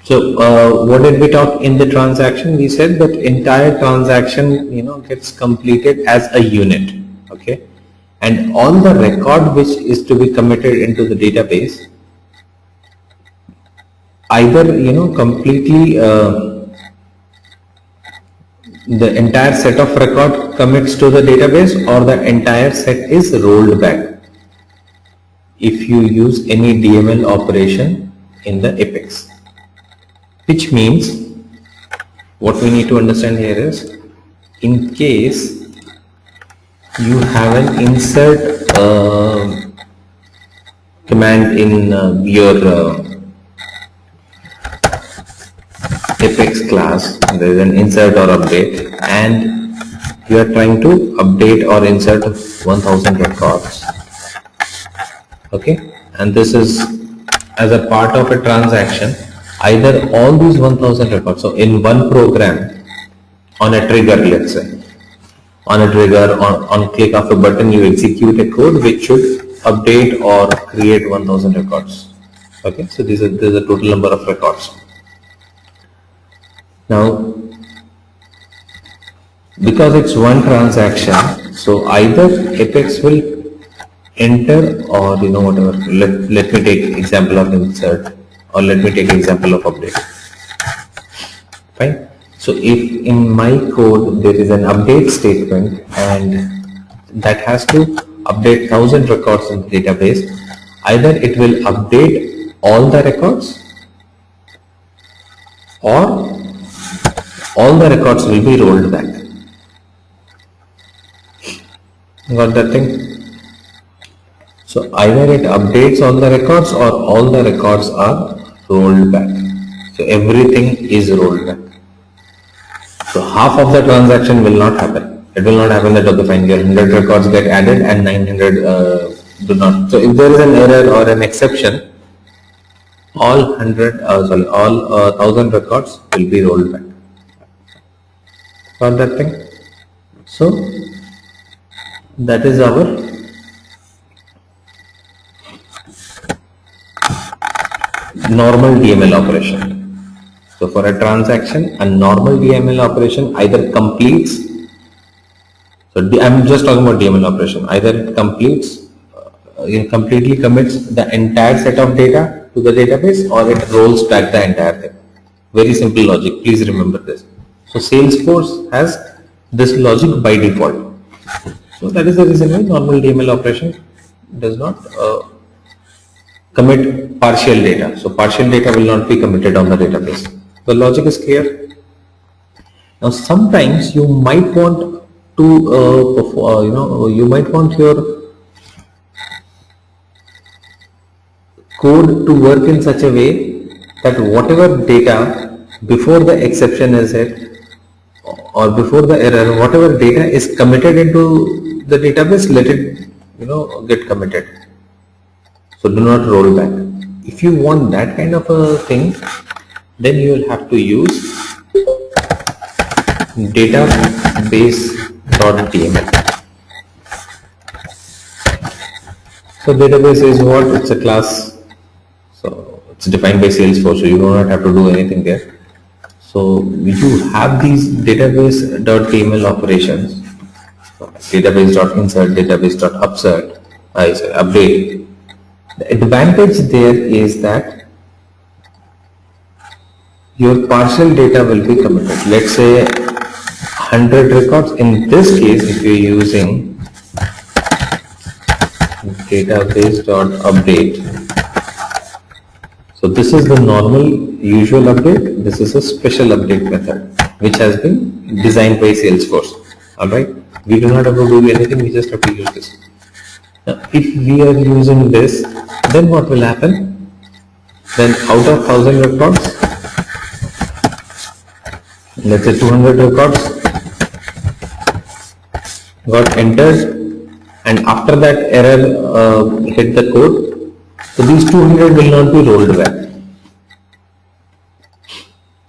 What did we talk in the transaction? We said that entire transaction, gets completed as a unit, okay? And on the record which is to be committed into the database, either, completely the entire set of record commits to the database, or the entire set is rolled back if you use any DML operation in the Apex. Which means, what we need to understand here is, in case you have an insert command in your Apex class, there is an insert or update, and you are trying to update or insert 1000 records, okay, and this is as a part of a transaction. Either all these 1000 records, so in one program, on a trigger, let's say, on a trigger, on click of a button, you execute a code which should update or create 1000 records. Okay, so there's a total number of records. Now, because it's one transaction, so either Apex will enter, or whatever. Let me take example of insert, or let me take example of update. Fine. So if in my code there is an update statement and that has to update 1000 records in the database, either it will update all the records, or all the records will be rolled back. Got that thing? So either it updates all the records, or all the records are rolled back. So everything is rolled back. So half of the transaction will not happen. It will not happen that, okay, fine, your 100 records get added and 900 do not. So if there is an error or an exception, all 1000 records will be rolled back. Got that thing? So that is our normal DML operation. So for a transaction, a normal DML operation either completes, so I'm just talking about DML operation, either it completes, it completely commits the entire set of data to the database, or it rolls back the entire thing. Very simple logic, please remember this. So Salesforce has this logic by default. So that is the reason why normal DML operation does not commit partial data. So partial data will not be committed on the database. The logic is clear. Now sometimes you might want to, you might want your code to work in such a way that whatever data before the exception is hit, or before the error, whatever data is committed into the database, let it get committed. So do not roll back. If you want that kind of a thing, then you will have to use database.dml. So database is what? It's a class. So it's defined by Salesforce, so you do not have to do anything there. So you have these database.dml operations, database.insert, database.upsert, update. The advantage there is that your partial data will be committed. Let's say 100 records. In this case, if you're using database.update, so this is the normal usual update. This is a special update method which has been designed by Salesforce. Alright, we do not have to do anything, we just have to use this. Now, if we are using this, then what will happen? Then out of 1000 records, let's say 200 records got entered, and after that error hit the code, so these 200 will not be rolled back.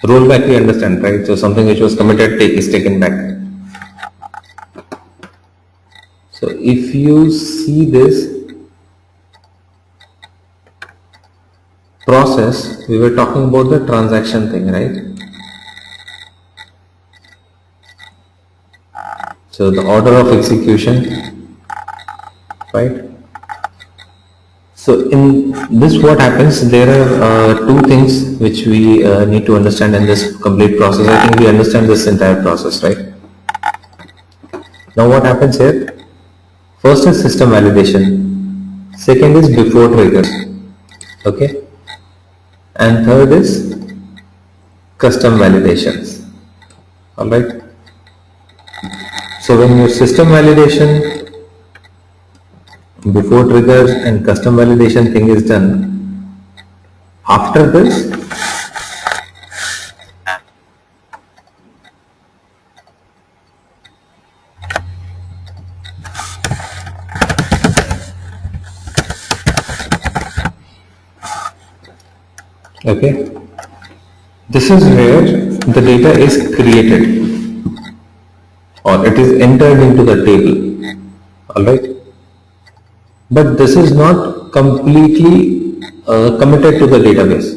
Roll back, we understand, right? So something which was committed is taken back. So if you see this, process, we were talking about the transaction thing, right? So the order of execution, right? So in this what happens, there are two things which we need to understand in this complete process. I think we understand this entire process, right? Now what happens here? First is system validation, second is before trigger, okay? And third is custom validations, alright? So when your system validation, before trigger and custom validation thing is done, after this, okay, this is where the data is created or it is entered into the table, alright? But this is not completely committed to the database,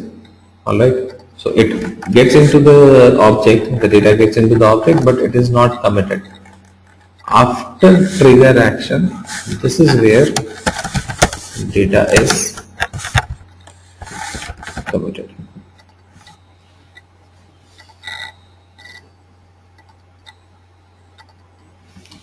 alright? So it gets into the object, the data gets into the object, but it is not committed. After trigger action, this is where data is committed.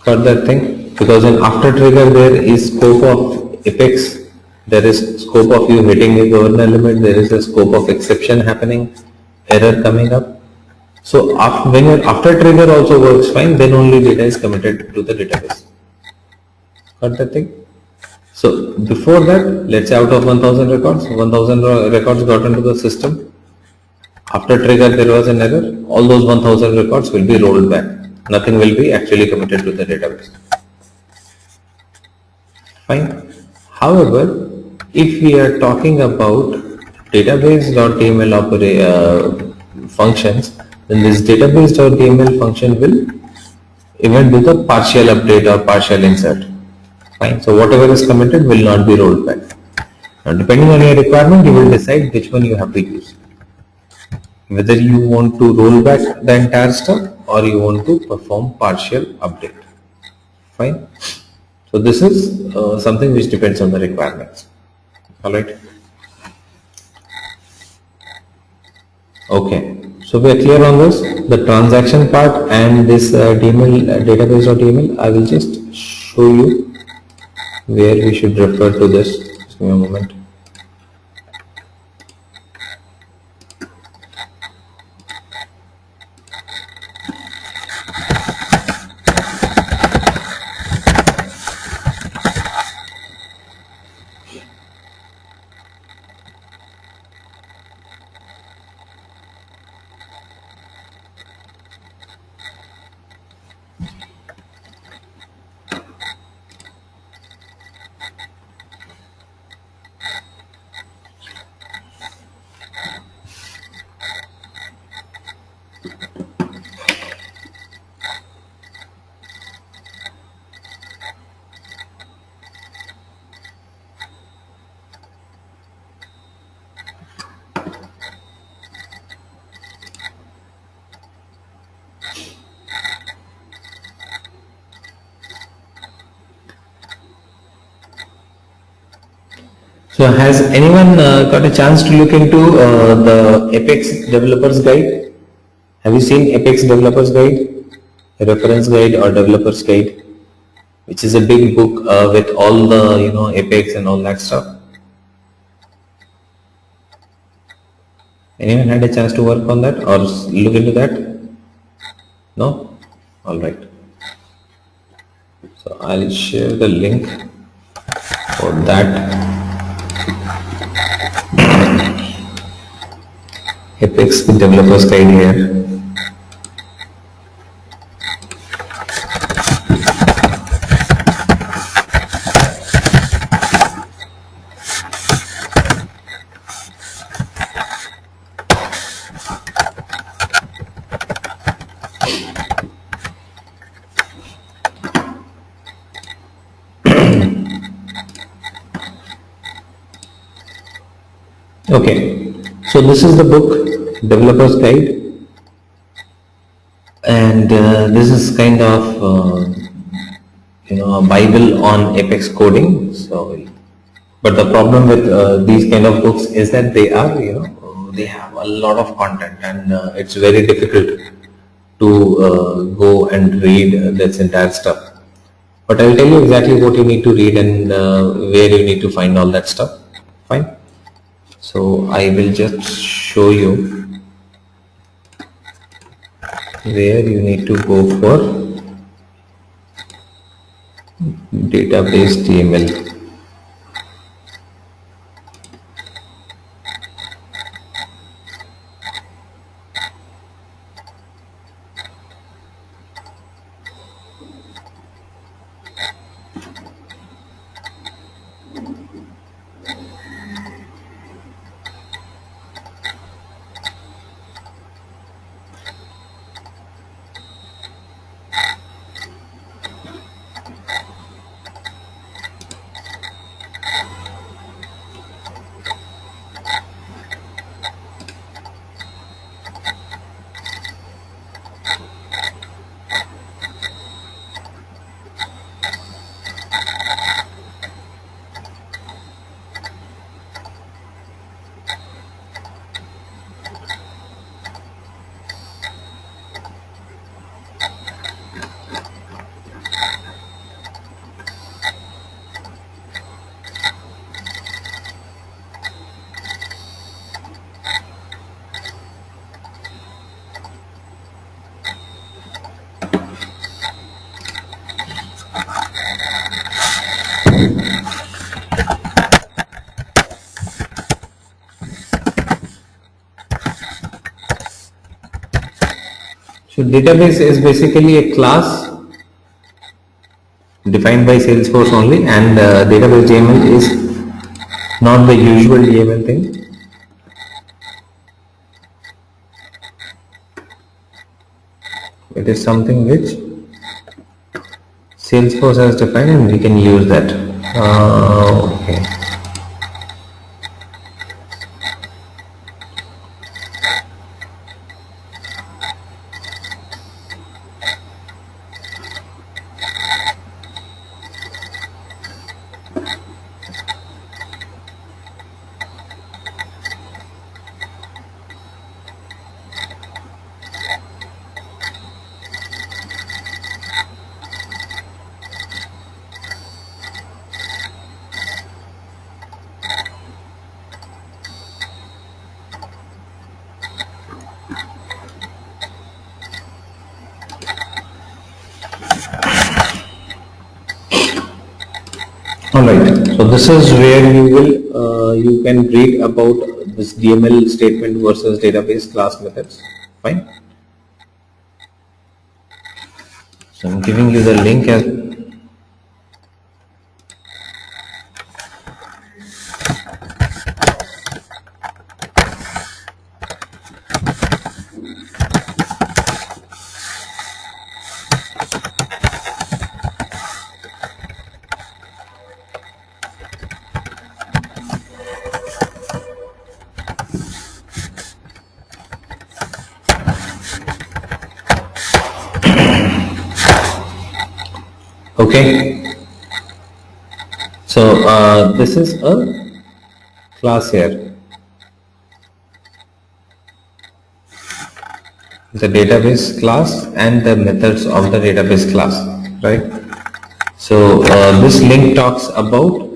Got that thing? Because in after trigger there is scope of apex, there is scope of you hitting a governor limit, there is a scope of exception happening, error coming up. So when your after trigger also works fine, then only data is committed to the database. Got that thing? So before that, let's say out of 1000 records, 1000 records got into the system. After trigger there was an error, all those 1000 records will be rolled back. Nothing will be actually committed to the database. Fine. However, if we are talking about database.tml functions, then this database.tml function will even do the partial update or partial insert. Fine. So whatever is committed will not be rolled back. Now depending on your requirement, you will decide which one you have to use. Whether you want to roll back the entire stuff or you want to perform partial update. Fine. So this is something which depends on the requirements. Alright. Okay. So we are clear on this. The transaction part and this DML database.tml, I will just show you where we should refer to this. Just give me a moment. So has anyone got a chance to look into the Apex Developers Guide? Have you seen Apex Developers Guide, a reference guide or developers guide, which is a big book with all the Apex and all that stuff? Anyone had a chance to work on that or look into that? No? All right. So I'll share the link for that. Apex Developers Guide here. Okay, so this is the book, Developer's Guide, and this is kind of a Bible on Apex coding. So, but the problem with these kind of books is that they are, they have a lot of content, and it's very difficult to go and read this entire stuff. But I'll tell you exactly what you need to read and where you need to find all that stuff. Fine. So I will just show you where you need to go for database HTML. So database is basically a class defined by Salesforce only, and database DML is not the usual DML thing. It is something which Salesforce has defined, and we can use that. Okay. Alright, so this is where you can read about this DML statement versus database class methods. Fine. So I'm giving you the link as okay. So this is a class here, the database class and the methods of the database class, right? So this link talks about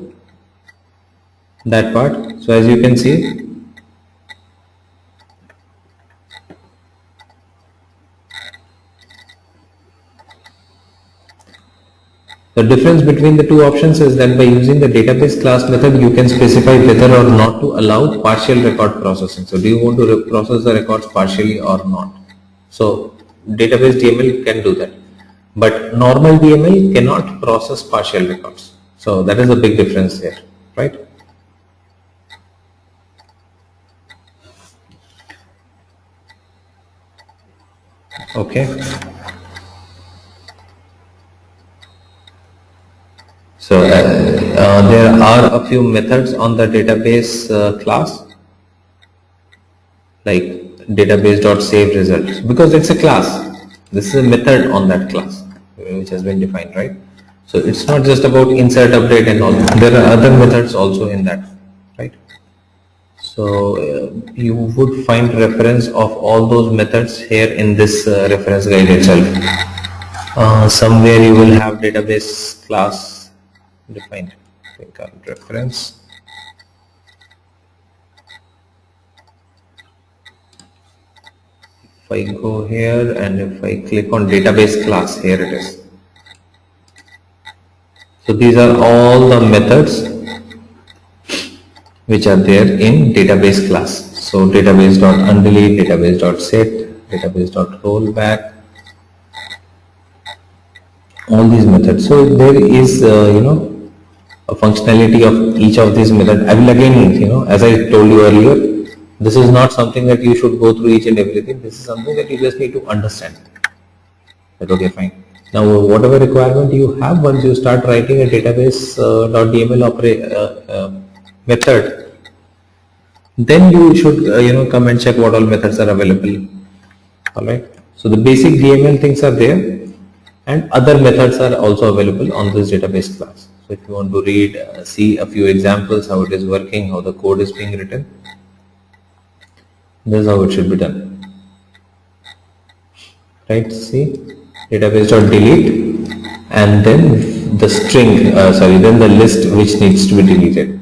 that part. So as you can see, the difference between the two options is that by using the database class method, you can specify whether or not to allow partial record processing. So do you want to process the records partially or not? So database DML can do that, but normal DML cannot process partial records. So that is a big difference there, right? Okay. So there are a few methods on the database class. like database.save results, because it's a class. This is a method on that class which has been defined, right? So it's not just about insert, update and all. There are other methods also in that, right? So you would find reference of all those methods here in this reference guide itself. Somewhere you will have database class defined. Click on reference. If I go here and if I click on database class, here it is. So these are all the methods which are there in database class. So database.undelete, database.set, database.rollback, all these methods. So there is a functionality of each of these methods. I will again, as I told you earlier, this is not something that you should go through each and everything. This is something that you just need to understand. But okay, fine. Now whatever requirement you have, once you start writing a database.dml method, then you should come and check what all methods are available. Alright. So the basic DML things are there, and other methods are also available on this database class. So if you want to read, see a few examples, how it is working, how the code is being written, this is how it should be done. Right, see, database.delete, and then the string, then the list which needs to be deleted.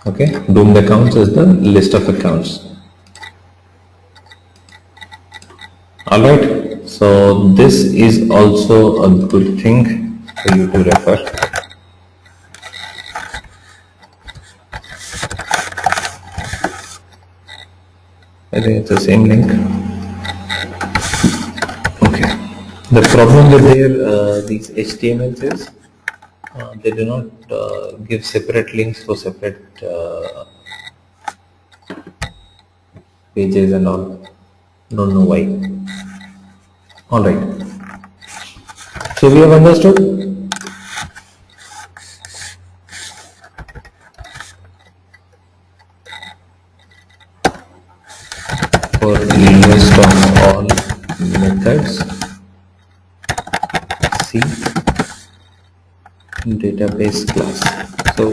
Okay, doomed accounts is the list of accounts. Alright, so this is also a good thing for you to refer. I think it's the same link. Okay. The problem with these HTMLs is they do not give separate links for separate pages and all. Don't know why. Alright. So we have understood. For list of all methods, see database class. So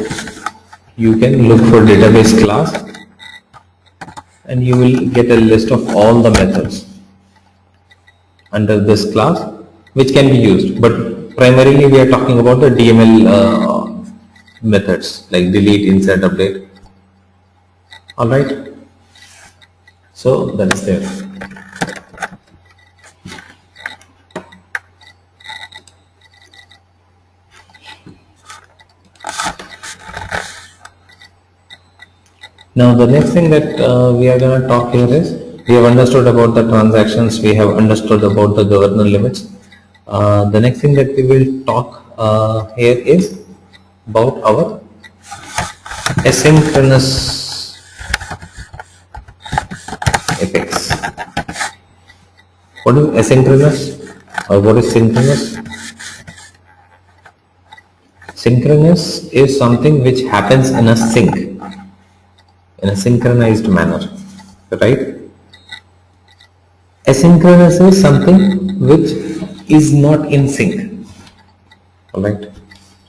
you can look for database class and you will get a list of all the methods under this class which can be used, but primarily we are talking about the DML methods like delete, insert, update. Alright, so that is there. Now the next thing that we are going to talk here is, we have understood about the transactions, we have understood about the governor limits. The next thing that we will talk here is about our asynchronous Apex. What is asynchronous or what is synchronous? Synchronous is something which happens in a sync, in a synchronized manner, right? Asynchronous is something which is not in sync. Alright,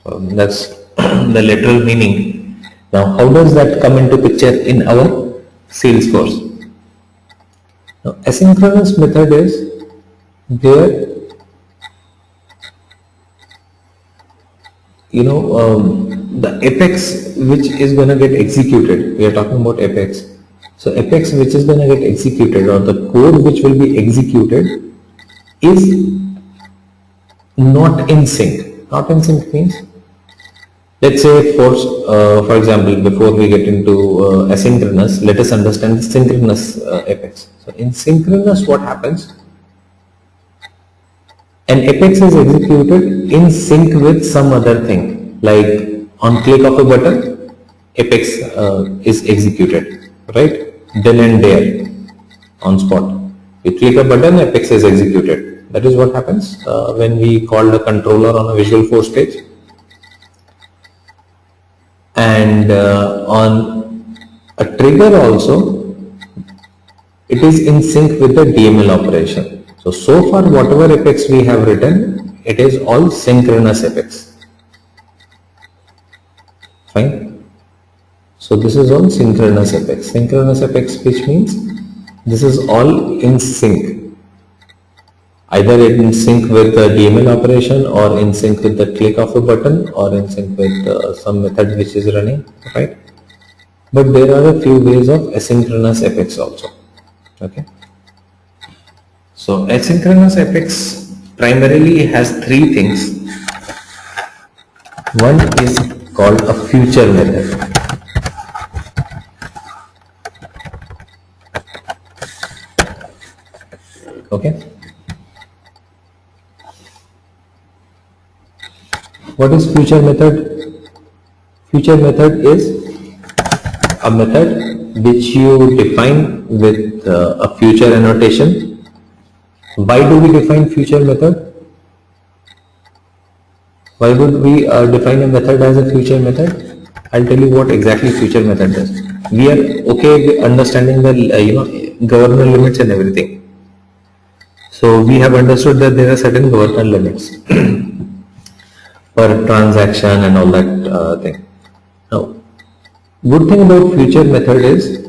so that's the literal meaning. Now how does that come into picture in our Salesforce? Now asynchronous method is where the Apex which is going to get executed, we are talking about Apex. So Apex which is going to get executed, or the code which will be executed, is not in sync. Not in sync means, let's say for example, before we get into asynchronous, let us understand the synchronous Apex. So in synchronous, what happens? An Apex is executed in sync with some other thing, like on click of a button, Apex is executed, right? Then and there, on spot. You click a button, Apex is executed. That is what happens when we call the controller on a Visual Force page. and on a trigger also, it is in sync with the DML operation. So far whatever apex we have written, it is all synchronous apex. Fine. So this is all synchronous apex. Synchronous apex, which means this is all in sync. Either in sync with the DML operation, or in sync with the click of a button, or in sync with some method which is running, right? But there are a few ways of asynchronous apex also. Okay. So asynchronous apex primarily has three things. One is called a future method. Okay. What is future method? Future method is a method which you define with a future annotation. Why do we define future method? Why would we define a method as a future method? I'll tell you what exactly future method is. We are okay with understanding the governor limits and everything. So we have understood that there are certain governor limits per transaction and all that thing. Now, good thing about future method is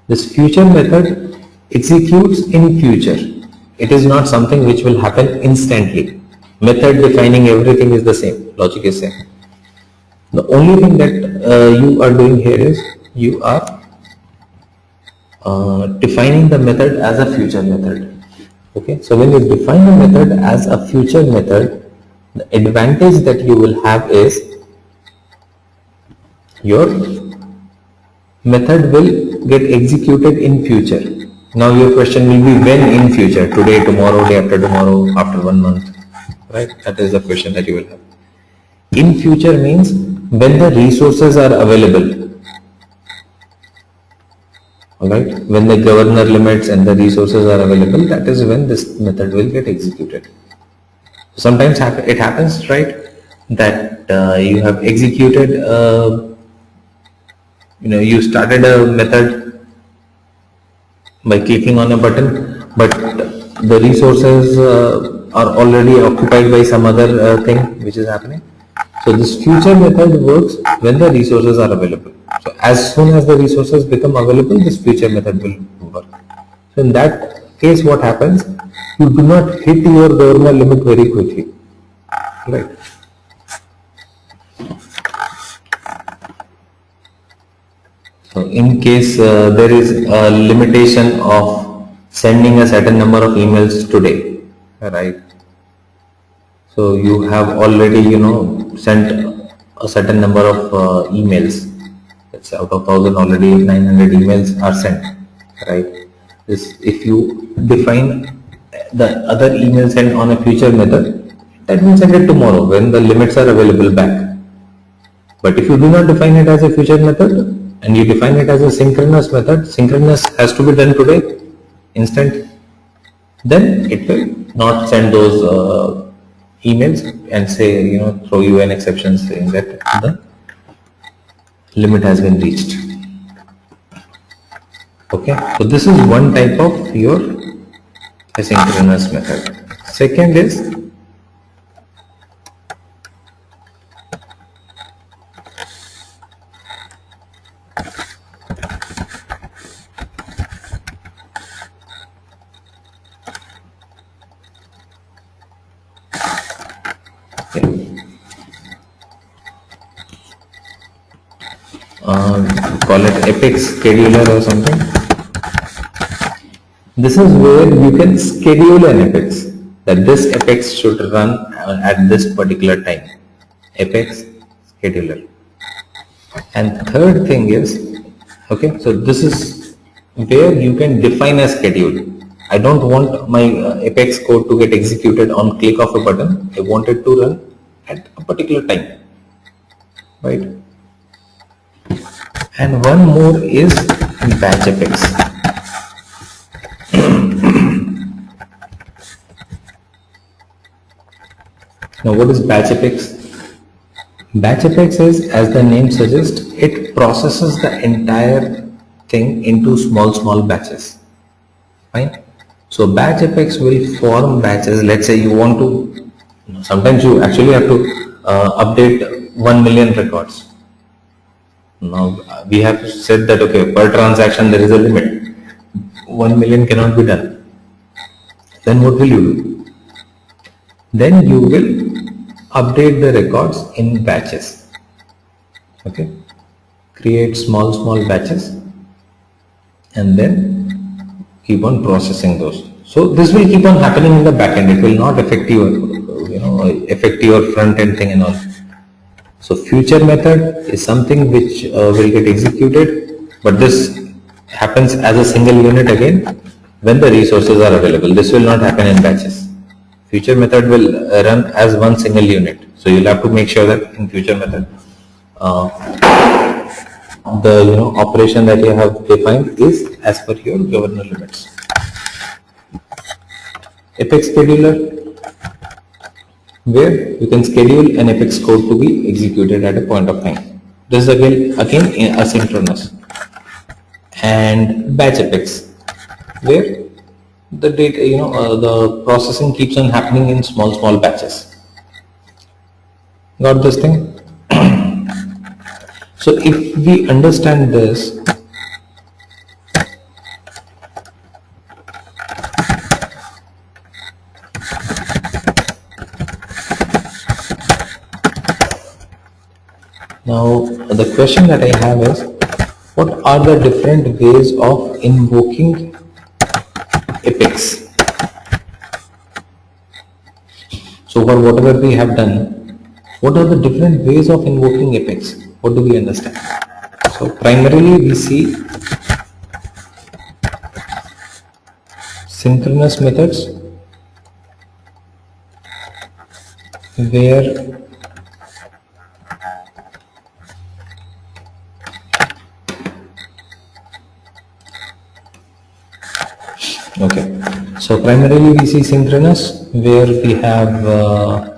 this future method executes in future. It is not something which will happen instantly. Method defining everything is the same. Logic is same. The only thing that you are doing here is you are defining the method as a future method. Okay. So when you define a method as a future method, the advantage that you will have is your method will get executed in future. Now your question will be when in future? Today, tomorrow, day after tomorrow, after 1 month, right? That is the question that you will have. In future means when the resources are available. Alright, when the governor limits and the resources are available, that is when this method will get executed. Sometimes it happens, right, that you have executed, you started a method by clicking on a button, but the resources are already occupied by some other thing which is happening. So this future method works when the resources are available. So as soon as the resources become available, this future method will work. So in that case, what happens? You do not hit your governor limit very quickly, right? So in case there is a limitation of sending a certain number of emails today, right? So you have already, sent a certain number of emails. Let's say out of 1000, already 900 emails are sent, right? If you define the other email sent on a future method, that means send it tomorrow when the limits are available back. But if you do not define it as a future method and you define it as a synchronous method, synchronous has to be done today, instant, then it will not send those emails and say, throw you an exception saying that the limit has been reached. Okay, so this is one type of your asynchronous method. Second is call it apex scheduler or something. This is where you can schedule an apex, that this apex should run at this particular time. Apex scheduler. And third thing is, okay, so this is where you can define a schedule. I don't want my apex code to get executed on click of a button. I want it to run at a particular time, right? And one more is batch apex. Now what is batch apex? Batch Apex is, as the name suggests, it processes the entire thing into small batches. Fine. So batch Apex will form batches. Let's say you want to, sometimes you actually have to update 1 million records. Now we have said that okay, per transaction there is a limit. 1 million cannot be done. Then what will you do? Then you will update the records in batches. Okay. Create small batches and then keep on processing those. So this will keep on happening in the back end. It will not affect your, affect your front end thing and all. So future method is something which will get executed, but this happens as a single unit again when the resources are available. This will not happen in batches. Future method will run as one single unit. So you'll have to make sure that in future method the operation that you have defined is as per your governor limits. Apex scheduler, where you can schedule an Apex code to be executed at a point of time. This is again asynchronous. And batch Apex, where the data, the processing keeps on happening in small batches. Got this thing? So if we understand this, now the question that I have is, what are the different ways of invoking Apex? So for whatever we have done, what are the different ways of invoking Apex? What do we understand? So primarily we see synchronous methods where okay, so primarily we see synchronous where we have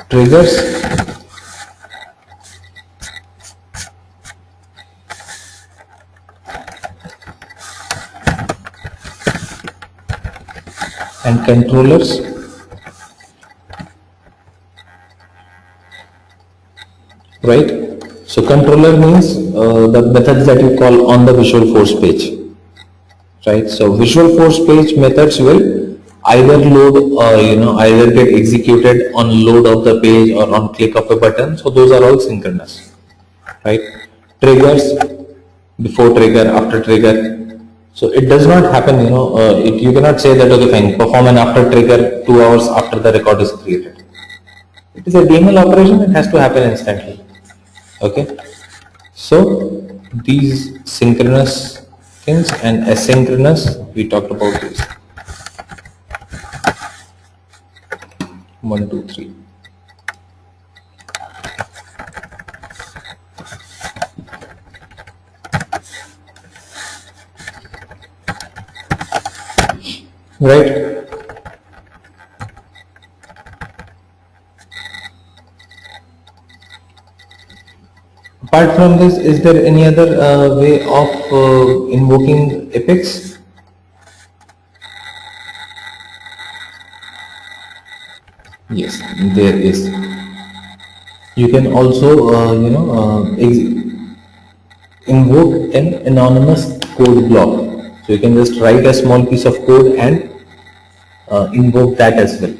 triggers and controllers, right? So controller means the methods that you call on the Visualforce page, right? So Visualforce page methods will either load, either get executed on load of the page or on click of a button. So those are all synchronous, right? Triggers, before trigger, after trigger. So it does not happen, you cannot say that okay fine, perform an after trigger 2 hours after the record is created. It is a DML operation, it has to happen instantly. Okay, so these synchronous things and asynchronous, we talked about this. 1, 2, 3. Right. Apart from this, is there any other way of invoking Apex? Yes, there is. You can also, invoke an anonymous code block. So you can just write a small piece of code and invoke that as well.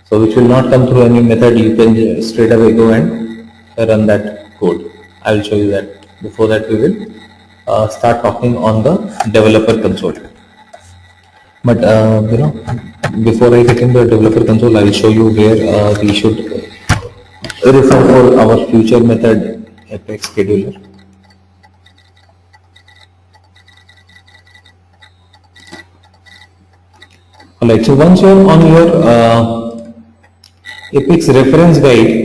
So which will not come through any method. You can straight away go and run that code. I will show you that. Before that, we will start talking on the developer console. But before I get into the developer console, I will show you where we should refer for our future method Apex scheduler. Alright, so once you are on your Apex reference guide,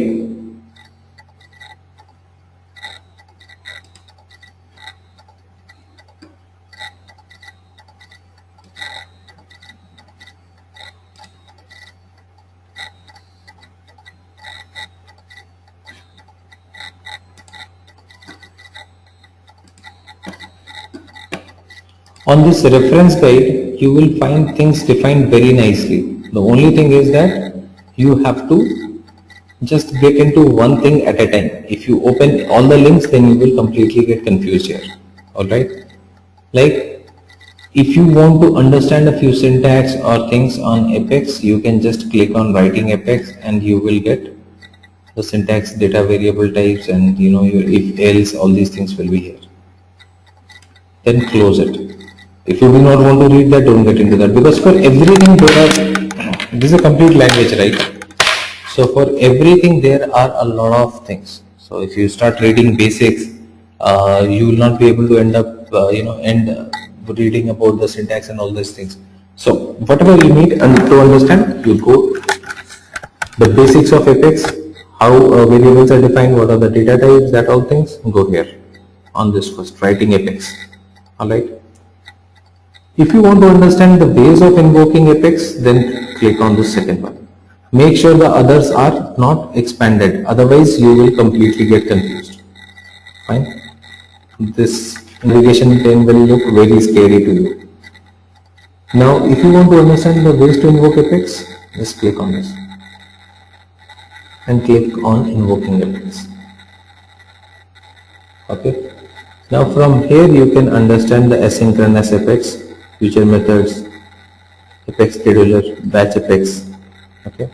On this reference guide, you will find things defined very nicely. The only thing is that you have to just get into one thing at a time. If you open all the links, then you will completely get confused here. Alright? Like, if you want to understand a few syntax or things on Apex, you can just click on writing Apex and you will get the syntax, data variable types, and your if else, all these things will be here. Then close it. If you do not want to read that, don't get into that, because for everything there are, this is a complete language, right? So for everything there are a lot of things. So if you start reading basics, you will not be able to end up reading about the syntax and all these things. So whatever you need to understand, you go the basics of Apex, how variables are defined, what are the data types, that all things, go here on this first, writing Apex. Alright. If you want to understand the ways of invoking Apex, then click on the second one. Make sure the others are not expanded, otherwise you will completely get confused. Fine. This navigation pane will look very scary to you. Now, if you want to understand the ways to invoke Apex, just click on this and click on invoking Apex. Okay. Now from here you can understand the asynchronous Apex, feature methods, Apex scheduler, batch Apex. Okay.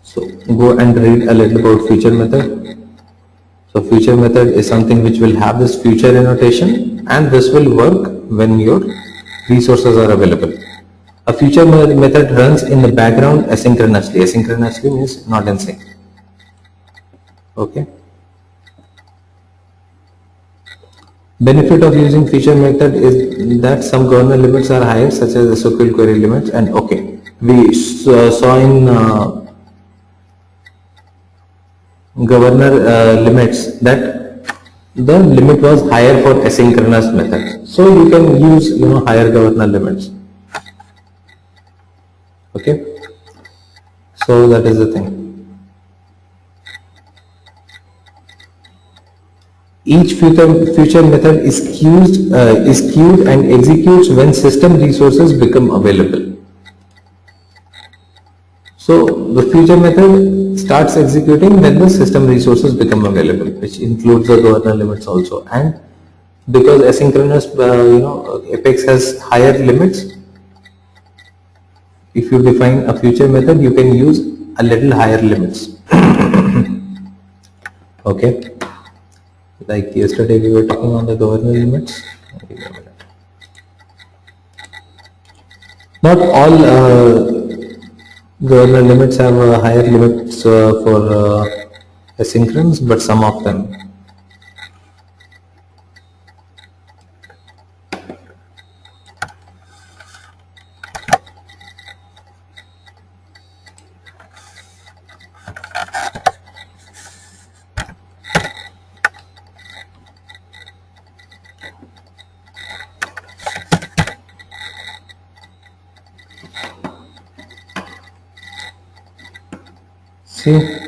So go and read a little about feature method. So feature method is something which will have this future annotation, and this will work when your resources are available. A feature method runs in the background asynchronously. Asynchronously means not in sync. Okay. Benefit of using feature method is that some governor limits are higher, such as SQL query limits, and okay, we saw in governor limits that the limit was higher for asynchronous methods. So you can use higher governor limits. Okay. So that is the thing. Each future method is queued and executes when system resources become available. So the future method starts executing when the system resources become available, which includes the governor limits also. And because asynchronous, Apex has higher limits, if you define a future method, you can use a little higher limits. Okay. Like yesterday we were talking on the governor limits. Not all governor limits have higher limits for asynchronous, but some of them. See,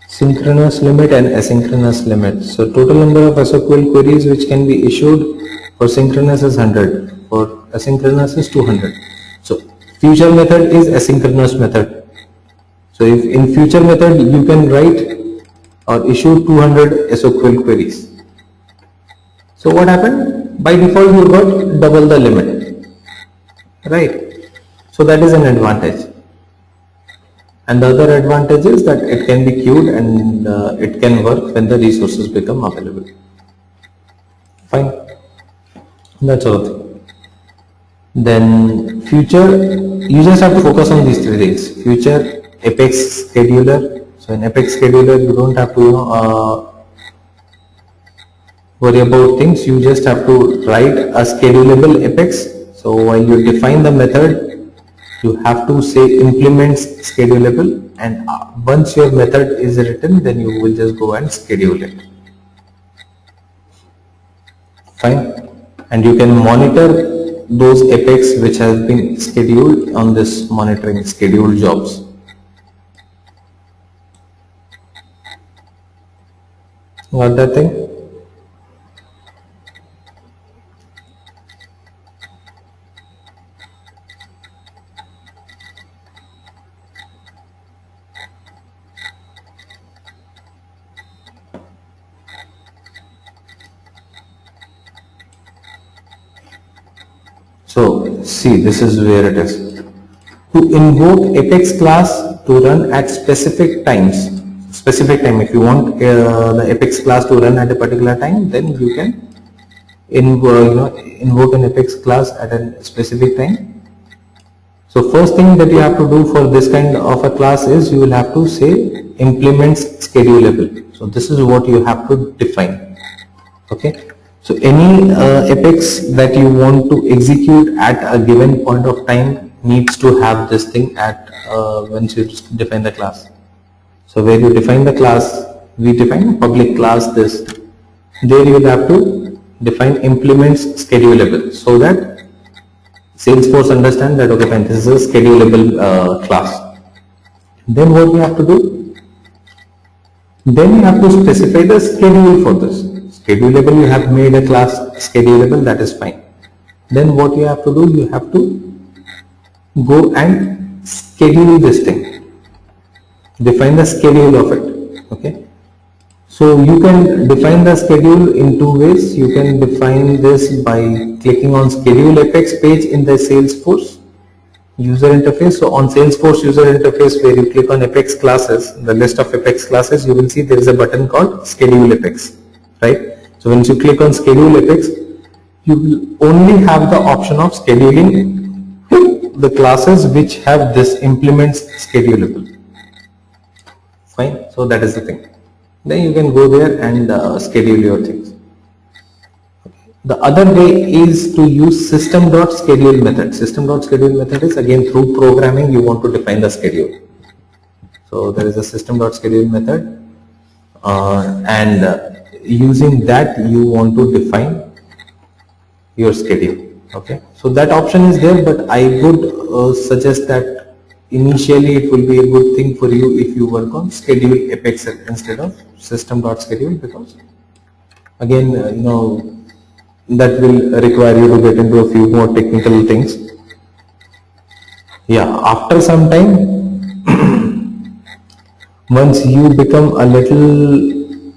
synchronous limit and asynchronous limit. So total number of SQL queries which can be issued for synchronous is 100, for asynchronous is 200. So future method is asynchronous method. So if in future method you can write or issue 200 SQL queries. So what happened? By default you got double the limit, right? So that is an advantage. And the other advantage is that it can be queued and it can work when the resources become available. Fine. That's all. Then future, you just have to focus on these three things. Future, Apex scheduler. So in Apex scheduler, you don't have to worry about things. You just have to write a schedulable Apex. So while you define the method, you have to say implements schedulable, and once your method is written, then you will just go and schedule it. Fine. And you can monitor those Apex which has been scheduled on this monitoring scheduled jobs. Got that thing? So see, this is where it is. To invoke Apex class to run at specific times. Specific time. If you want the Apex class to run at a particular time, then you can invoke an Apex class at a specific time. So first thing that you have to do for this kind of a class is you will have to say implements schedulable. So this is what you have to define. Okay. So any Apex that you want to execute at a given point of time needs to have this thing at once you define the class. So where you define the class, we define public class this. There you will have to define implements schedulable so that Salesforce understand that okay fine, this is a schedulable class. Then what you have to do? Then you have to specify the schedule for this. Schedulable, you have made a class schedulable, that is fine. Then what you have to do? You have to go and schedule this thing. Define the schedule of it. Okay. So you can define the schedule in two ways. You can define this by clicking on schedule Apex page in the Salesforce user interface. So on Salesforce user interface where you click on Apex classes, the list of Apex classes, you will see there is a button called schedule Apex, right? So once you click on schedule Apex, you will only have the option of scheduling the classes which have this implements schedulable. Fine. So that is the thing. Then you can go there and schedule your things. The other way is to use system.schedule method. System.schedule method is again through programming you want to define the schedule. So there is a system.schedule method and using that you want to define your schedule. Okay. So that option is there, but I would suggest that initially it will be a good thing for you if you work on schedule Apex instead of system.schedule, because again that will require you to get into a few more technical things. Yeah, after some time once you become a little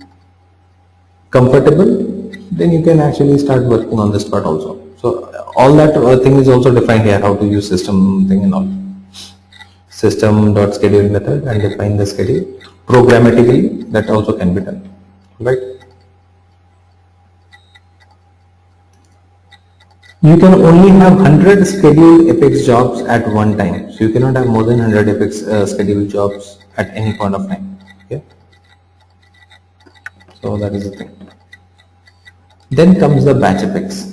comfortable, then you can actually start working on this part also. So all that thing is also defined here, how to use system thing and all. System.schedule method and define the schedule programmatically, that also can be done, right? You can only have 100 scheduled Apex jobs at one time, so you cannot have more than 100 Apex scheduled jobs at any point of time. Okay, so that is the thing. Then comes the batch Apex.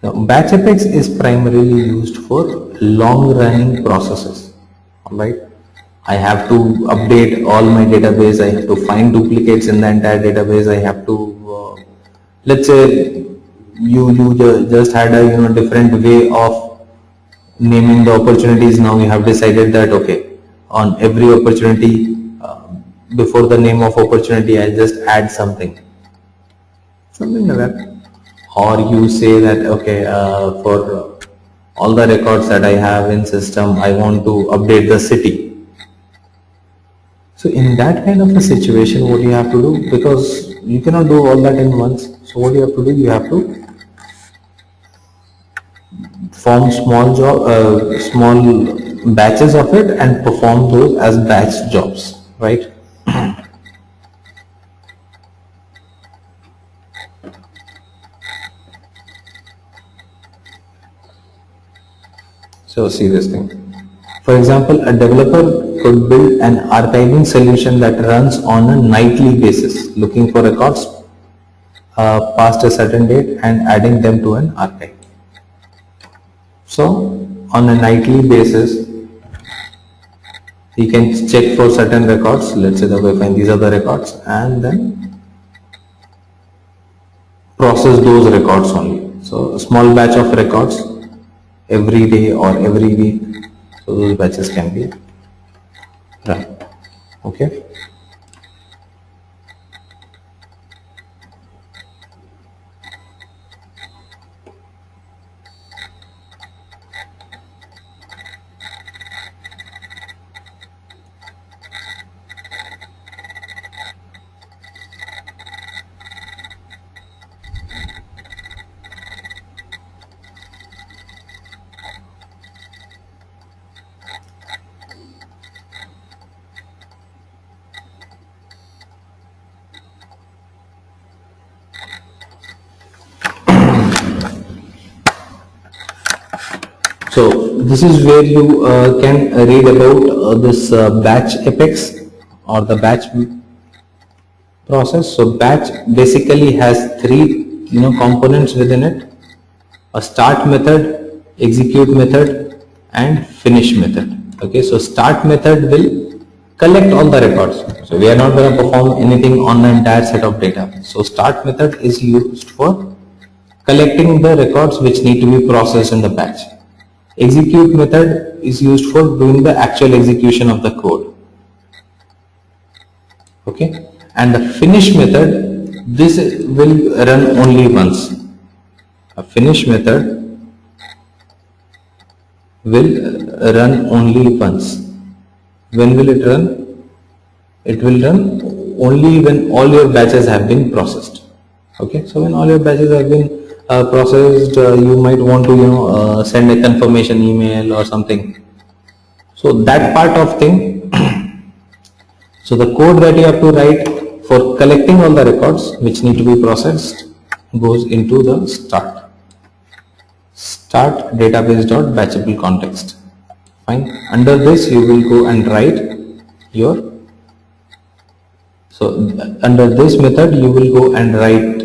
Now, batch Apex is primarily used for long-running processes. Alright, I have to update all my database. I have to find duplicates in the entire database. I have to, let's say, you just had a different way of naming the opportunities. Now you have decided that okay, on every opportunity, before the name of opportunity, I'll just add something like that. Or you say that okay, for all the records that I have in system, I want to update the city. So in that kind of a situation, what you have to do, because you cannot do all that in once, so what you have to do, you have to form small batches of it and perform those as batch jobs, right? So see this thing. For example, a developer could build an archiving solution that runs on a nightly basis, looking for records past a certain date and adding them to an archive. So on a nightly basis, he can check for certain records. Let's say that we find these are the records and then process those records only. So a small batch of records every day or every week, so those batches can be run. Okay. So this is where you can read about this batch apex or the batch process. So batch basically has three components within it: a start method, execute method, and finish method. Okay, so start method will collect all the records. So we are not going to perform anything on the entire set of data. So start method is used for collecting the records which need to be processed in the batch. Execute method is used for doing the actual execution of the code. Okay, and the finish method, this will run only once. A finish method will run only once. When will it run? It will run only when all your batches have been processed. Okay, so when all your batches have been processed, you might want to send a confirmation email or something. So that part of thing. So the code that you have to write for collecting all the records which need to be processed goes into the start database.batchable context. Fine. Under this you will go and write your, so under this method you will go and write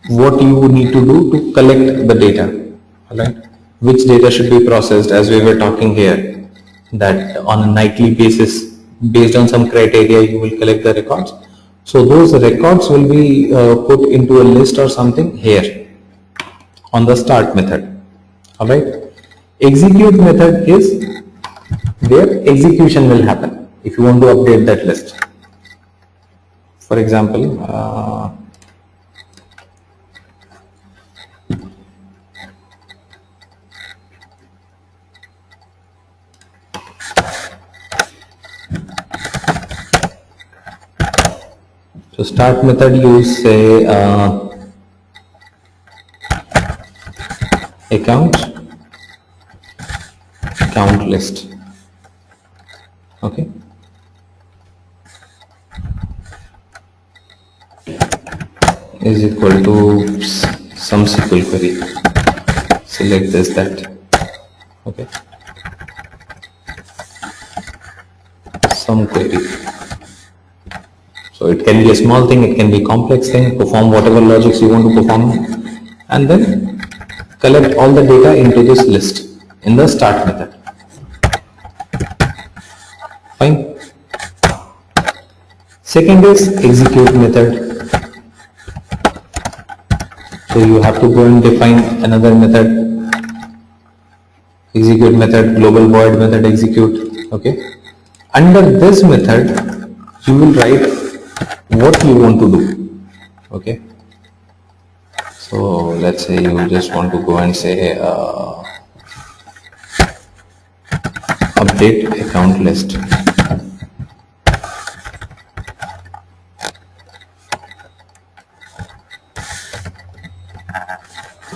what you need to do to collect the data. Alright, which data should be processed, as we were talking here, that on a nightly basis, based on some criteria, you will collect the records. So those records will be put into a list or something here on the start method. Alright, execute method is where execution will happen if you want to update that list. For example, so start method, you say account list. Okay, is equal to some SQL query. Select this, that. Okay, some query. So it can be a small thing, it can be a complex thing. Perform whatever logics you want to perform, and then collect all the data into this list in the start method. Fine. Second is execute method. So you have to go and define another method. Execute method, global void method execute. Okay. Under this method, you will write what you want to do. Okay. So let's say you just want to go and say update account list.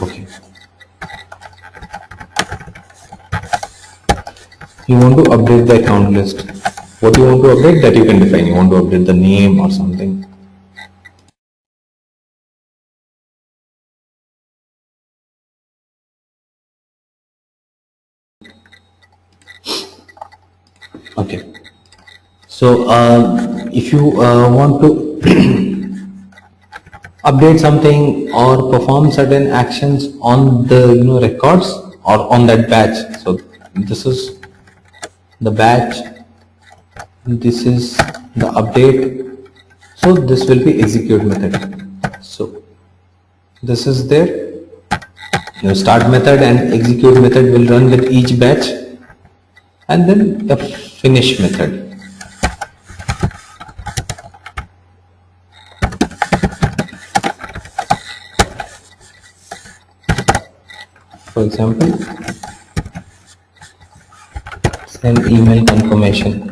Okay. You want to update the account list. What you want to update, that you can define. You want to update the name or something. Okay. So if you want to update something or perform certain actions on the records or on that batch. So this is the batch, this is the update, so this will be execute method. So this is there. Start method and execute method will run with each batch, and then a finish method. For example, send email confirmation.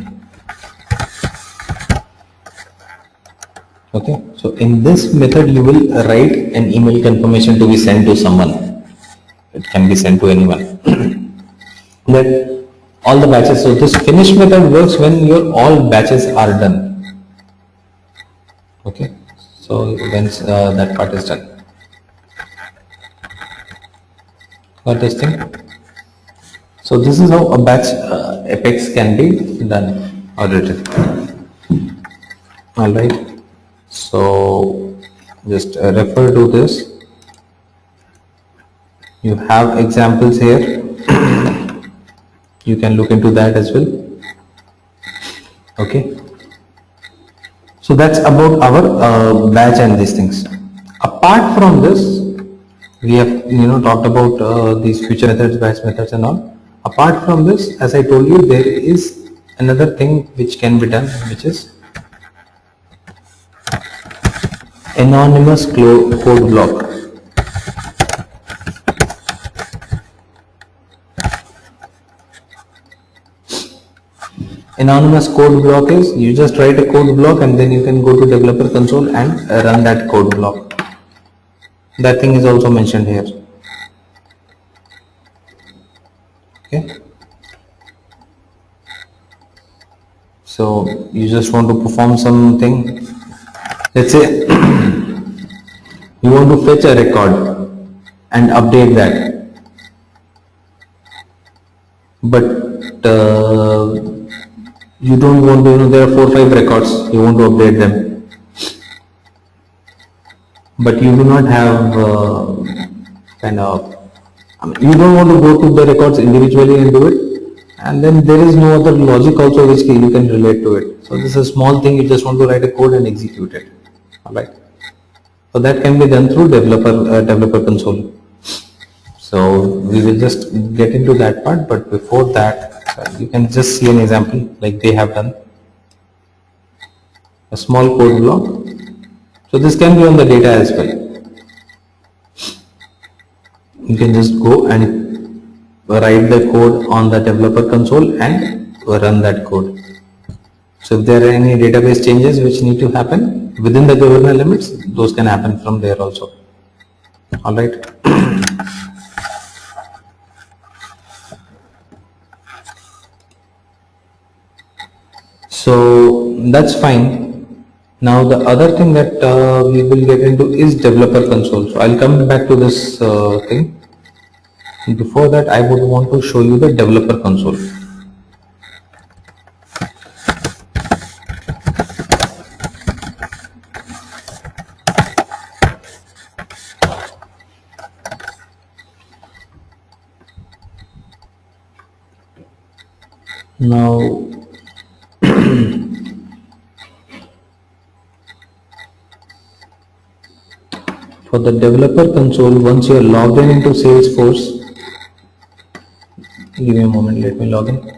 Okay, so in this method you will write an email confirmation to be sent to someone. It can be sent to anyone. That all the batches. So this finish method works when your all batches are done. Okay, so when that part is done. for testing. So this is how a batch Apex can be done or written. Alright, so just refer to this. You have examples here. You can look into that as well. Okay, so that's about our batch and these things. Apart from this, we have talked about these future methods, batch methods and all. Apart from this, as I told you, there is another thing which can be done, which is anonymous code block. Anonymous code block is you just write a code block and then you can go to developer console and run that code block. That thing is also mentioned here. Okay. So you just want to perform something. Let's say you want to fetch a record and update that, but you don't want to, there are 4 or 5 records, you want to update them, but you do not have you don't want to go to the records individually and do it, and then there is no other logic also which you can relate to it. So this is a small thing, you just want to write a code and execute it. Alright, so that can be done through developer console. So we will just get into that part, but before that you can just see an example like they have done a small code block. So this can be on the data as well. You can just go and write the code on the developer console and run that code. So if there are any database changes which need to happen within the governor limits, those can happen from there also. Alright. So that's fine. Now the other thing that we will get into is developer console. So I'll come back to this thing. Before that, I would want to show you the developer console. Now for the developer console, once you are logged in into Salesforce, give me a moment, let me log in.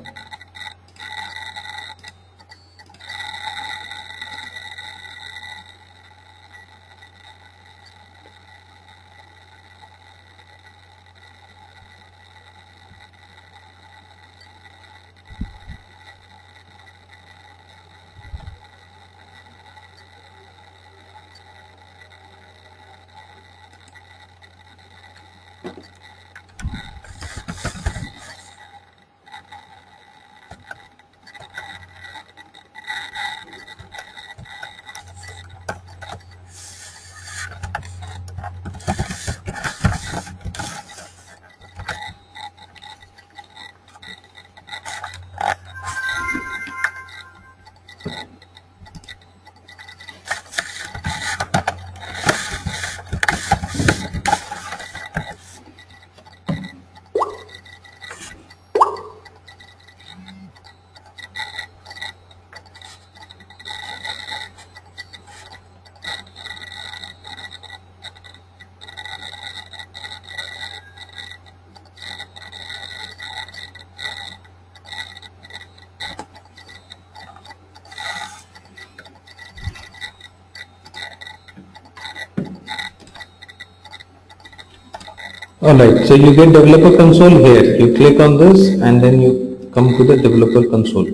Alright, so you get developer console here. You click on this and then you come to the developer console.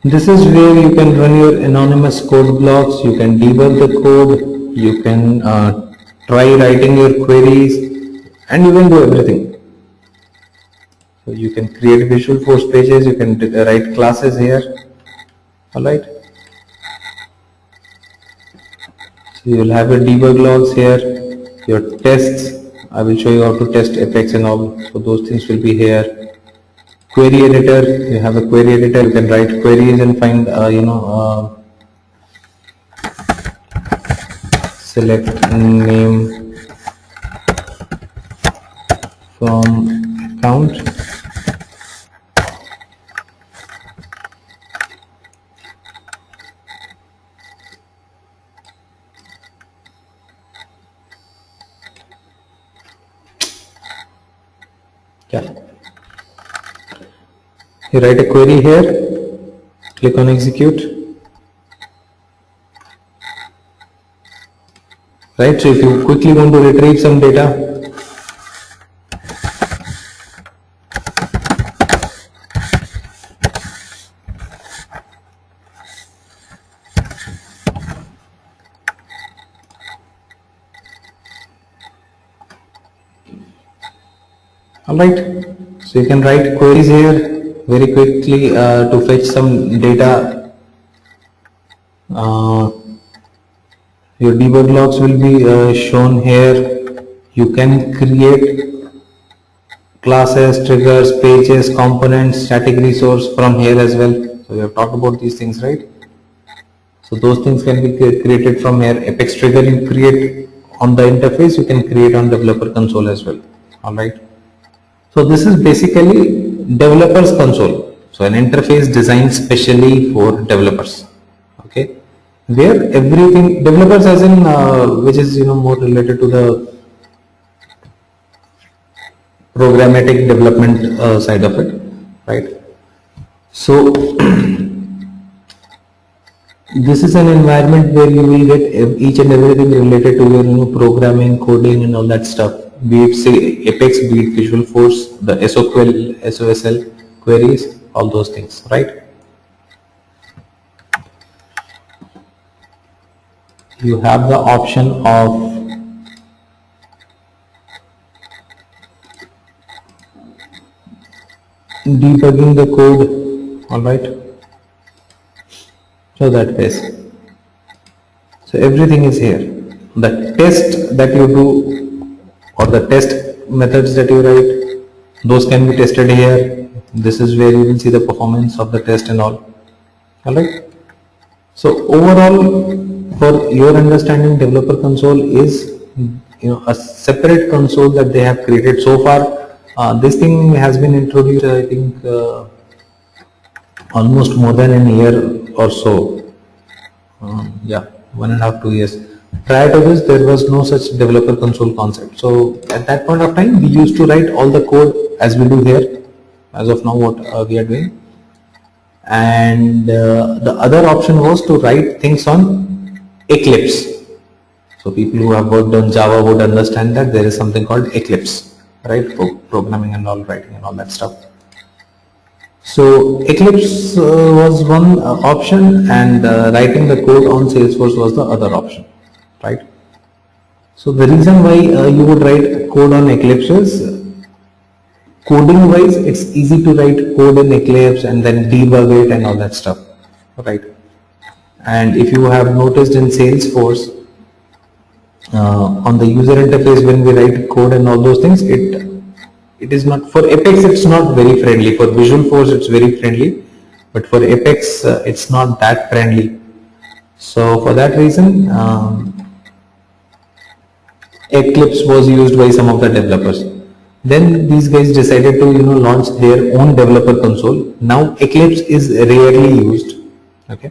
This is where you can run your anonymous code blocks, you can debug the code, you can try writing your queries, and you can do everything. So you can create Visualforce pages, you can write classes here. Alright. So you will have your debug logs here, your tests. I will show you how to test Apex and all. So those things will be here. Query editor, you have a query editor, you can write queries and find, select name from account. Yeah. You write a query here, click on execute. Right, so if you quickly want to retrieve some data, alright, so you can write queries here very quickly to fetch some data. Your debug logs will be shown here. You can create classes, triggers, pages, components, static resource from here as well. So we have talked about these things, right? So those things can be created from here. Apex trigger you create on the interface, you can create on developer console as well. Alright. So this is basically developers console. So an interface designed specially for developers. Okay. Where everything developers as in which is more related to the programmatic development side of it, right? So this is an environment where you will get each and everything related to your programming, coding and all that stuff. Be it say Apex, be it Visualforce, the SOSL queries, all those things, right? You have the option of debugging the code, alright? So that is, so everything is here. The test that you do or the test methods that you write, those can be tested here. This is where you will see the performance of the test and all. Alright. So overall, for your understanding, developer console is a separate console that they have created so far. This thing has been introduced, I think, almost more than a year or so. Yeah, 1.5 to 2 years. Prior to this, there was no such developer console concept. So at that point of time, we used to write all the code as we do here. As of now, what we are doing. And the other option was to write things on Eclipse. So people who have worked on Java would understand that there is something called Eclipse, right? For programming and all, writing and all that stuff. So Eclipse was one option, and writing the code on Salesforce was the other option, right? So the reason why you would write code on Eclipse is, coding wise, it's easy to write code in Eclipse and then debug it and all that stuff, right? And if you have noticed in Salesforce, on the user interface, when we write code and all those things, it is not, for Apex it's not very friendly. For Visualforce it's very friendly, but for Apex it's not that friendly. So for that reason, Eclipse was used by some of the developers. Then these guys decided to launch their own developer console. Now Eclipse is rarely used. Okay,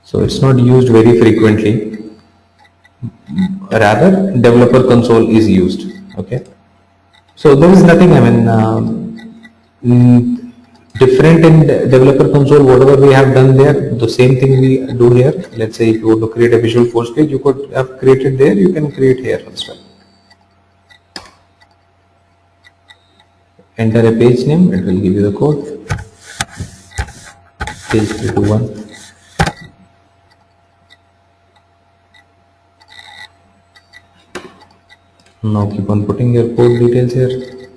so it's not used very frequently. Rather, developer console is used. Okay. So there is nothing, different in developer console. Whatever we have done there, the same thing we do here. Let's say if you want to create a Visualforce page, you could have created there, you can create here as well. Enter a page name, it will give you the code. Page 321. Now keep on putting your code details here.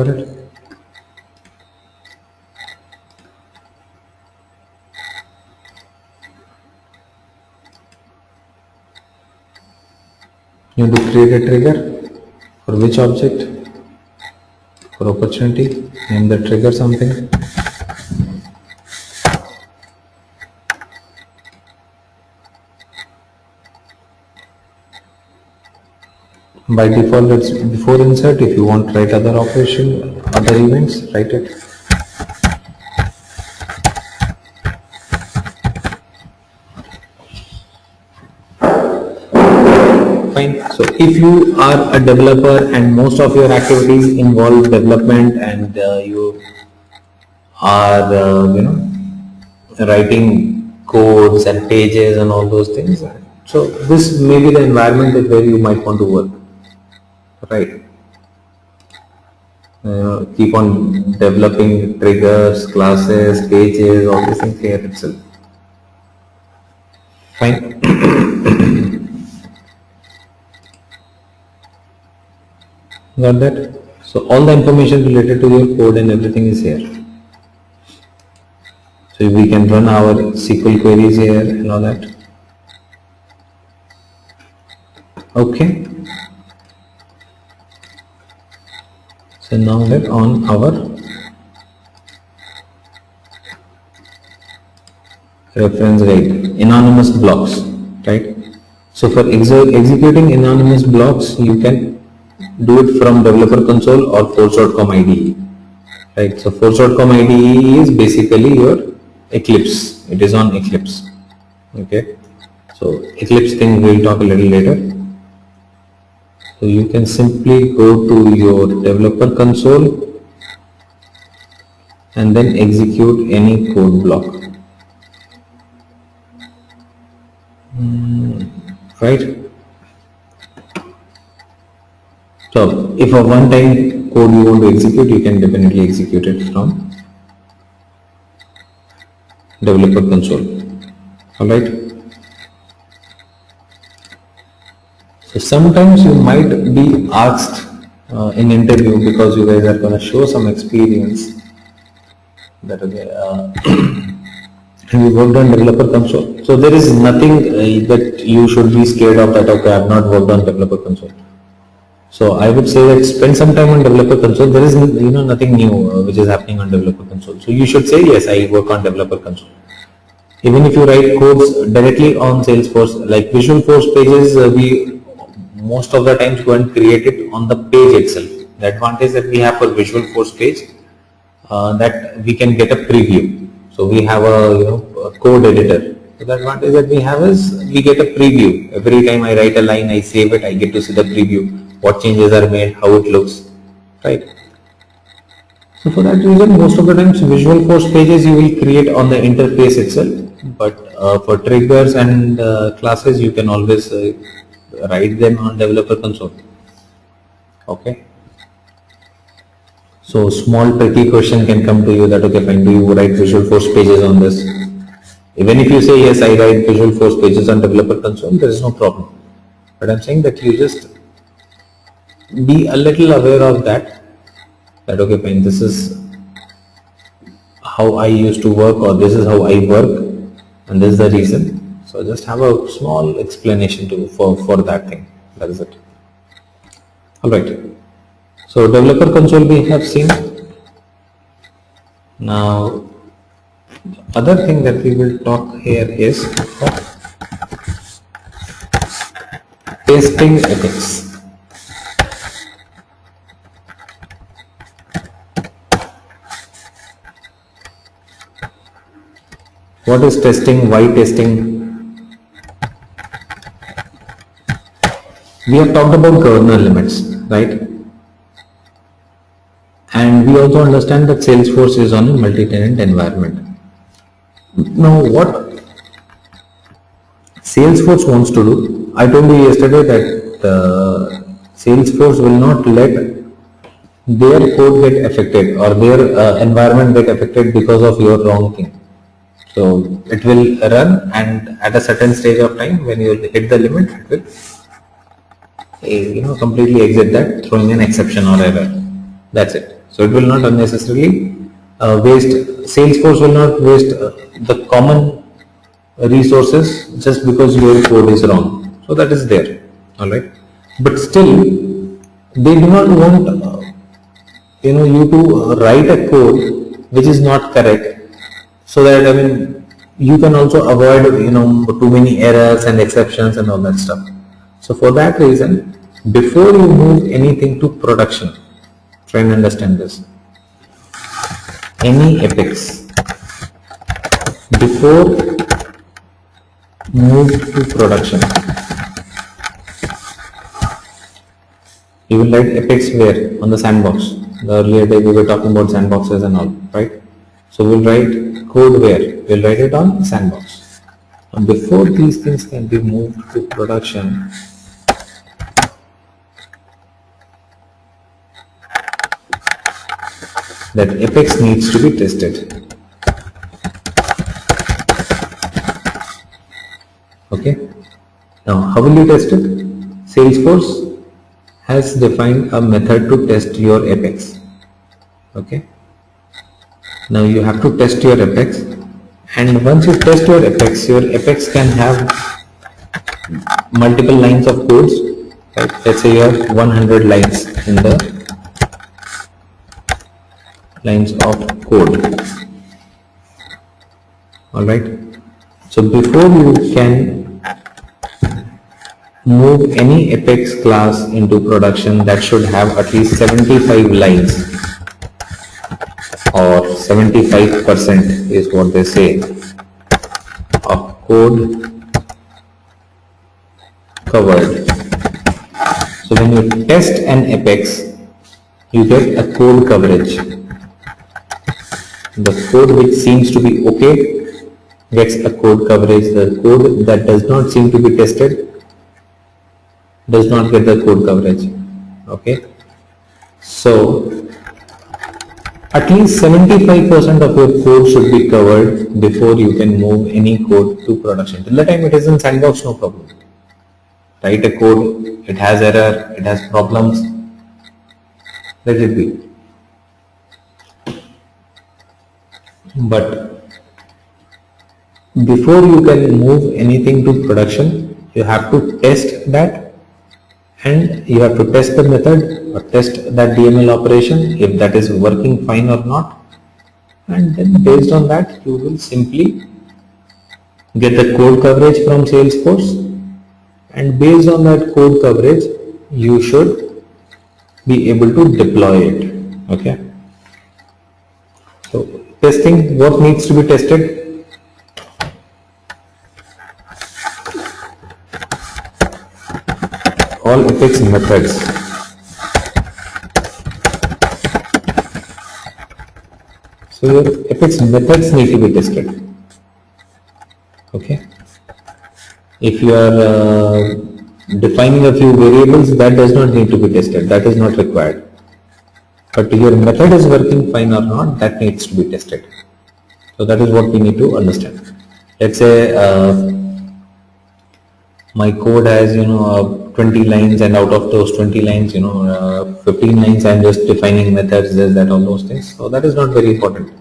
Got it? You need to create a trigger for which object? For opportunity, name the trigger something. By default, it's before insert. If you want to write other operation, other events, write it. Fine. So if you are a developer and most of your activities involve development and you are, writing codes and pages and all those things, so this may be the environment where you might want to work. Right. Keep on developing triggers, classes, pages, all these things here itself. Fine. Got that? So all the information related to your code and everything is here. So we can run our SQL queries here and all that. Okay. So now we're on our reference guide, anonymous blocks, right? So for executing anonymous blocks, you can do it from developer console or force.com IDE, right? So force.com IDE is basically your Eclipse. It is on Eclipse. Okay. So Eclipse thing we'll talk a little later. So you can simply go to your developer console and then execute any code block. Right? So if a one-time code you want to execute, you can definitely execute it from developer console. Alright? So sometimes you might be asked in interview, because you guys are going to show some experience that and we worked on developer console. So there is nothing that you should be scared of that, okay, I have not worked on developer console. So I would say that spend some time on developer console. There is nothing new which is happening on developer console. So you should say, yes, I work on developer console. Even if you write codes directly on Salesforce, like Visualforce pages, we most of the times go and create it on the page itself. The advantage that we have for Visualforce page, that we can get a preview. So we have a code editor. So the advantage that we have is we get a preview. Every time I write a line, I save it, I get to see the preview, what changes are made, how it looks, right? So for that reason, most of the times Visualforce pages you will create on the interface itself. But for triggers and classes, you can always write them on developer console. Okay. So small tricky question can come to you that, okay, fine, do you write Visualforce pages on this? Even if you say, yes, I write Visualforce pages on developer console, there is no problem. But I'm saying that you just be a little aware of that, okay, fine, this is how I used to work, or this is how I work, and this is the reason. So just have a small explanation for that thing. That is it. Alright. So developer console we have seen. Now other thing that we will talk here is testing ethics. What is testing? Why testing? We have talked about governor limits, right? And we also understand that Salesforce is on a multi-tenant environment. Now what Salesforce wants to do, I told you yesterday that Salesforce will not let their code get affected or their environment get affected because of your wrong thing. So it will run, and at a certain stage of time when you hit the limit, it will completely exit that, throwing an exception or error. That's it. So it will not unnecessarily waste, Salesforce will not waste the common resources just because your code is wrong. So that is there, alright. But still, they do not want you to write a code which is not correct, so that you can also avoid too many errors and exceptions and all that stuff. So for that reason, before you move anything to production, try and understand this. Any epics before move to production, you will write epics where? On the sandbox. The earlier day we were talking about sandboxes and all, right? So we'll write code where? We'll write it on sandbox. And before these things can be moved to production, that epics needs to be tested. Okay. Now, how will you test it? Salesforce has defined a method to test your epics. Okay. Now you have to test your epics, and once you test your epics can have multiple lines of codes. Right? Let's say you have 100 lines in the lines of code. Alright. So before you can move any epics class into production, that should have at least 75 lines, or 75% is what they say, of code covered. So when you test an epics, you get a code coverage. The code which seems to be okay gets a code coverage. The code that does not seem to be tested does not get the code coverage. Okay. So at least 75% of your code should be covered before you can move any code to production. Till the time it is in sandbox, no problem. Write a code, it has error, it has problems, let it be. But before you can move anything to production, you have to test that, and you have to test the method or test that DML operation if that is working fine or not, and then based on that you will simply get the code coverage from Salesforce, and based on that code coverage you should be able to deploy it. Okay. So testing, what needs to be tested? All epics methods. So your epics methods need to be tested. Okay. If you are defining a few variables, that does not need to be tested. That is not required. But your method is working fine or not, that needs to be tested. So that is what we need to understand. Let's say my code has 20 lines, and out of those 20 lines 15 lines I am just defining methods, this, that, all those things. So that is not very important.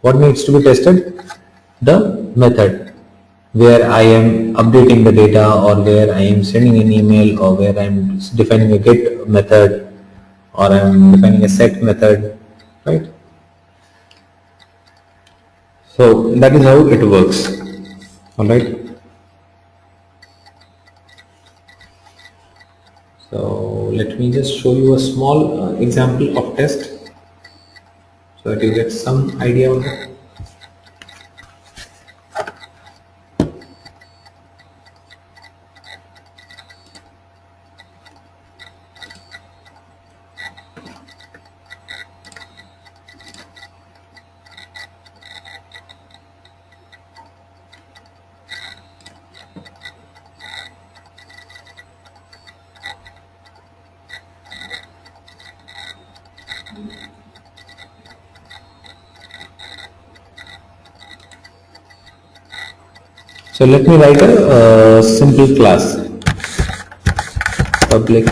What needs to be tested? The method, where I am updating the data, or where I am sending an email, or where I am defining a get method, or I am defining a set method, right? So that is how it works. Alright. So let me just show you a small example of test so that you get some idea of it. So let me write a simple class, public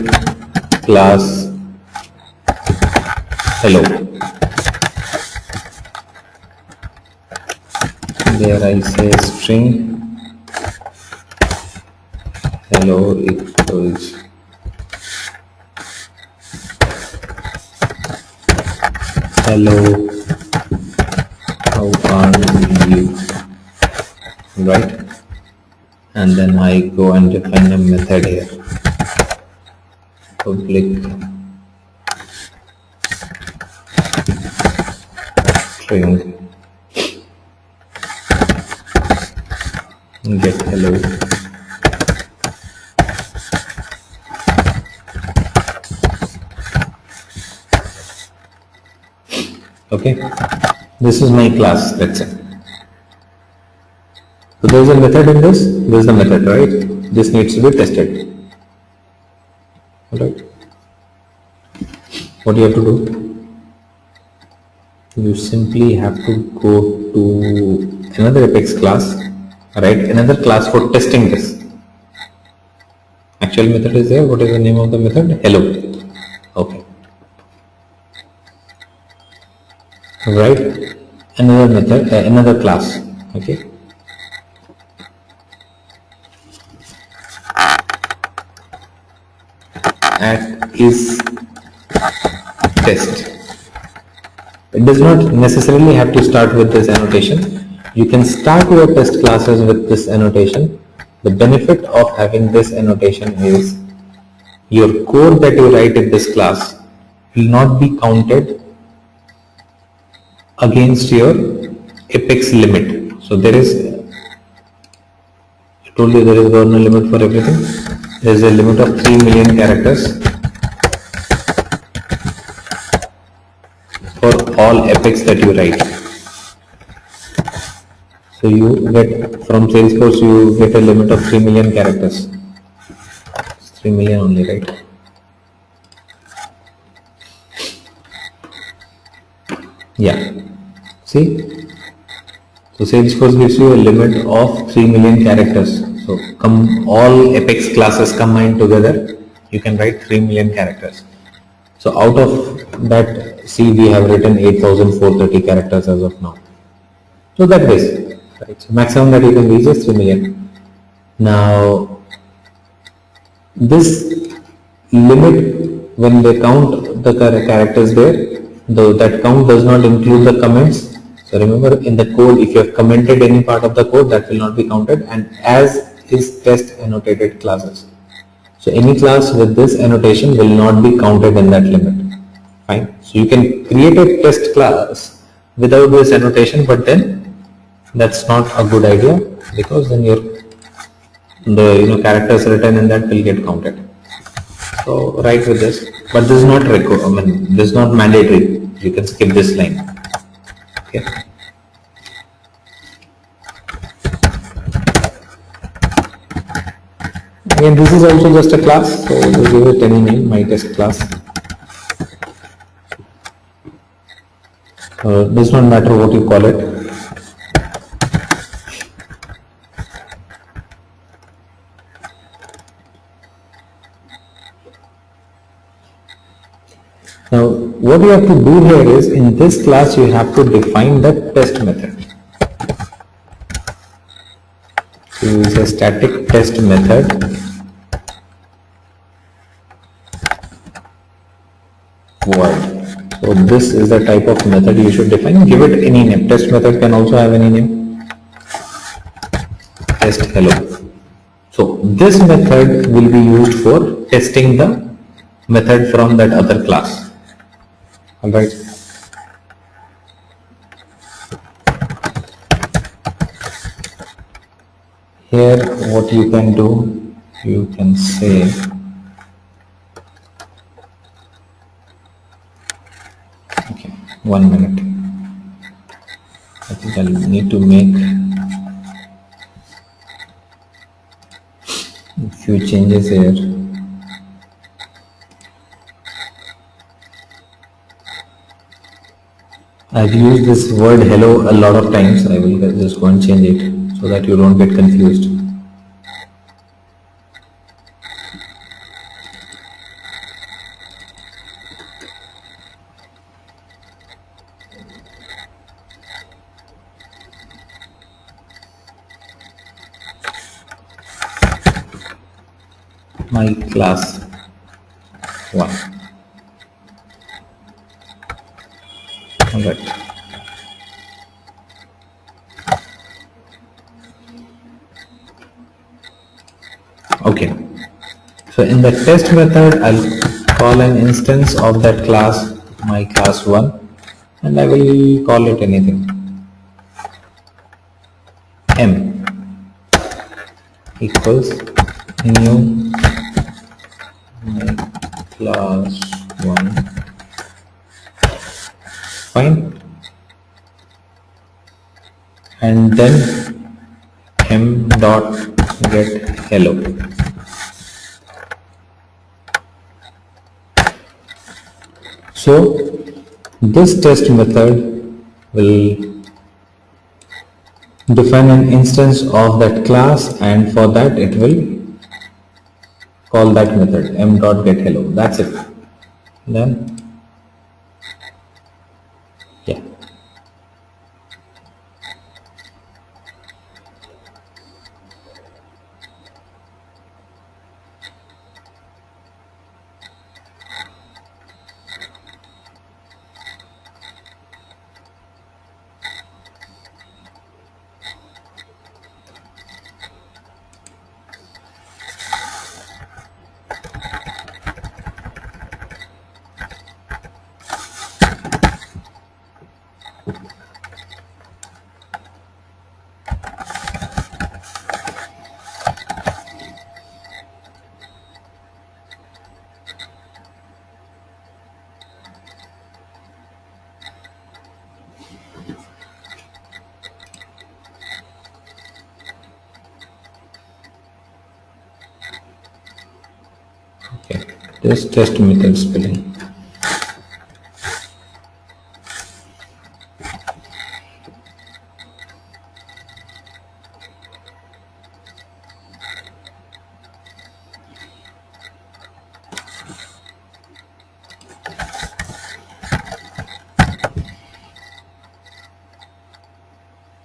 class hello. There I say string hello equals hello, how are you, right? And then I go and define a method here, public string get hello. Okay, this is my class, let's say. So there is a method in this. This is the method, right? This needs to be tested. Alright. What do you have to do? You simply have to go to another Apex class, write another class for testing this. Actual method is there. What is the name of the method? Hello. Okay. Write another method, another class. Okay. At is test. It does not necessarily have to start with this annotation. You can start your test classes with this annotation. The benefit of having this annotation is your code that you write in this class will not be counted against your Apex limit. So there is, I told you there is no limit for everything. There is a limit of 3 million characters for all Apex that you write. So you get from Salesforce, you get a limit of 3 million characters. It's 3 million only, right? Yeah. See? So Salesforce gives you a limit of 3 million characters. So all Apex classes combined together, you can write 3 million characters. So out of that, see, we have written 8,430 characters as of now. So that is, right? So maximum that you can reach is 3 million. Now, this limit, when they count the characters there, though that count does not include the comments. So remember, in the code, if you have commented any part of the code, that will not be counted, and as is test annotated classes. So any class with this annotation will not be counted in that limit. Fine. So you can create a test class without this annotation, but then that's not a good idea, because then the characters written in that will get counted. So write with this, but this is not this is not mandatory. You can skip this line. Okay. Again, this is also just a class, so we'll give it any name, my test class. Does not matter what you call it. Now, what you have to do here is, in this class, you have to define the test method. So use a static test method void. So this is the type of method you should define. Give it any name. Test method can also have any name. Test hello. So this method will be used for testing the method from that other class. Alright. Here what you can do, you can say okay, 1 minute. I think I'll need to make a few changes here. I've used this word hello a lot of times. I will just go and change it so that you don't get confused. my class 1. Alright. Okay. So in the test method, I'll call an instance of that class, my class 1, and I will call it anything. M equals new my class 1. Fine. And then m dot get hello. So this test method will define an instance of that class, and for that it will call that method m dot get hello. That's it. Then yeah. Okay. This test method spelling.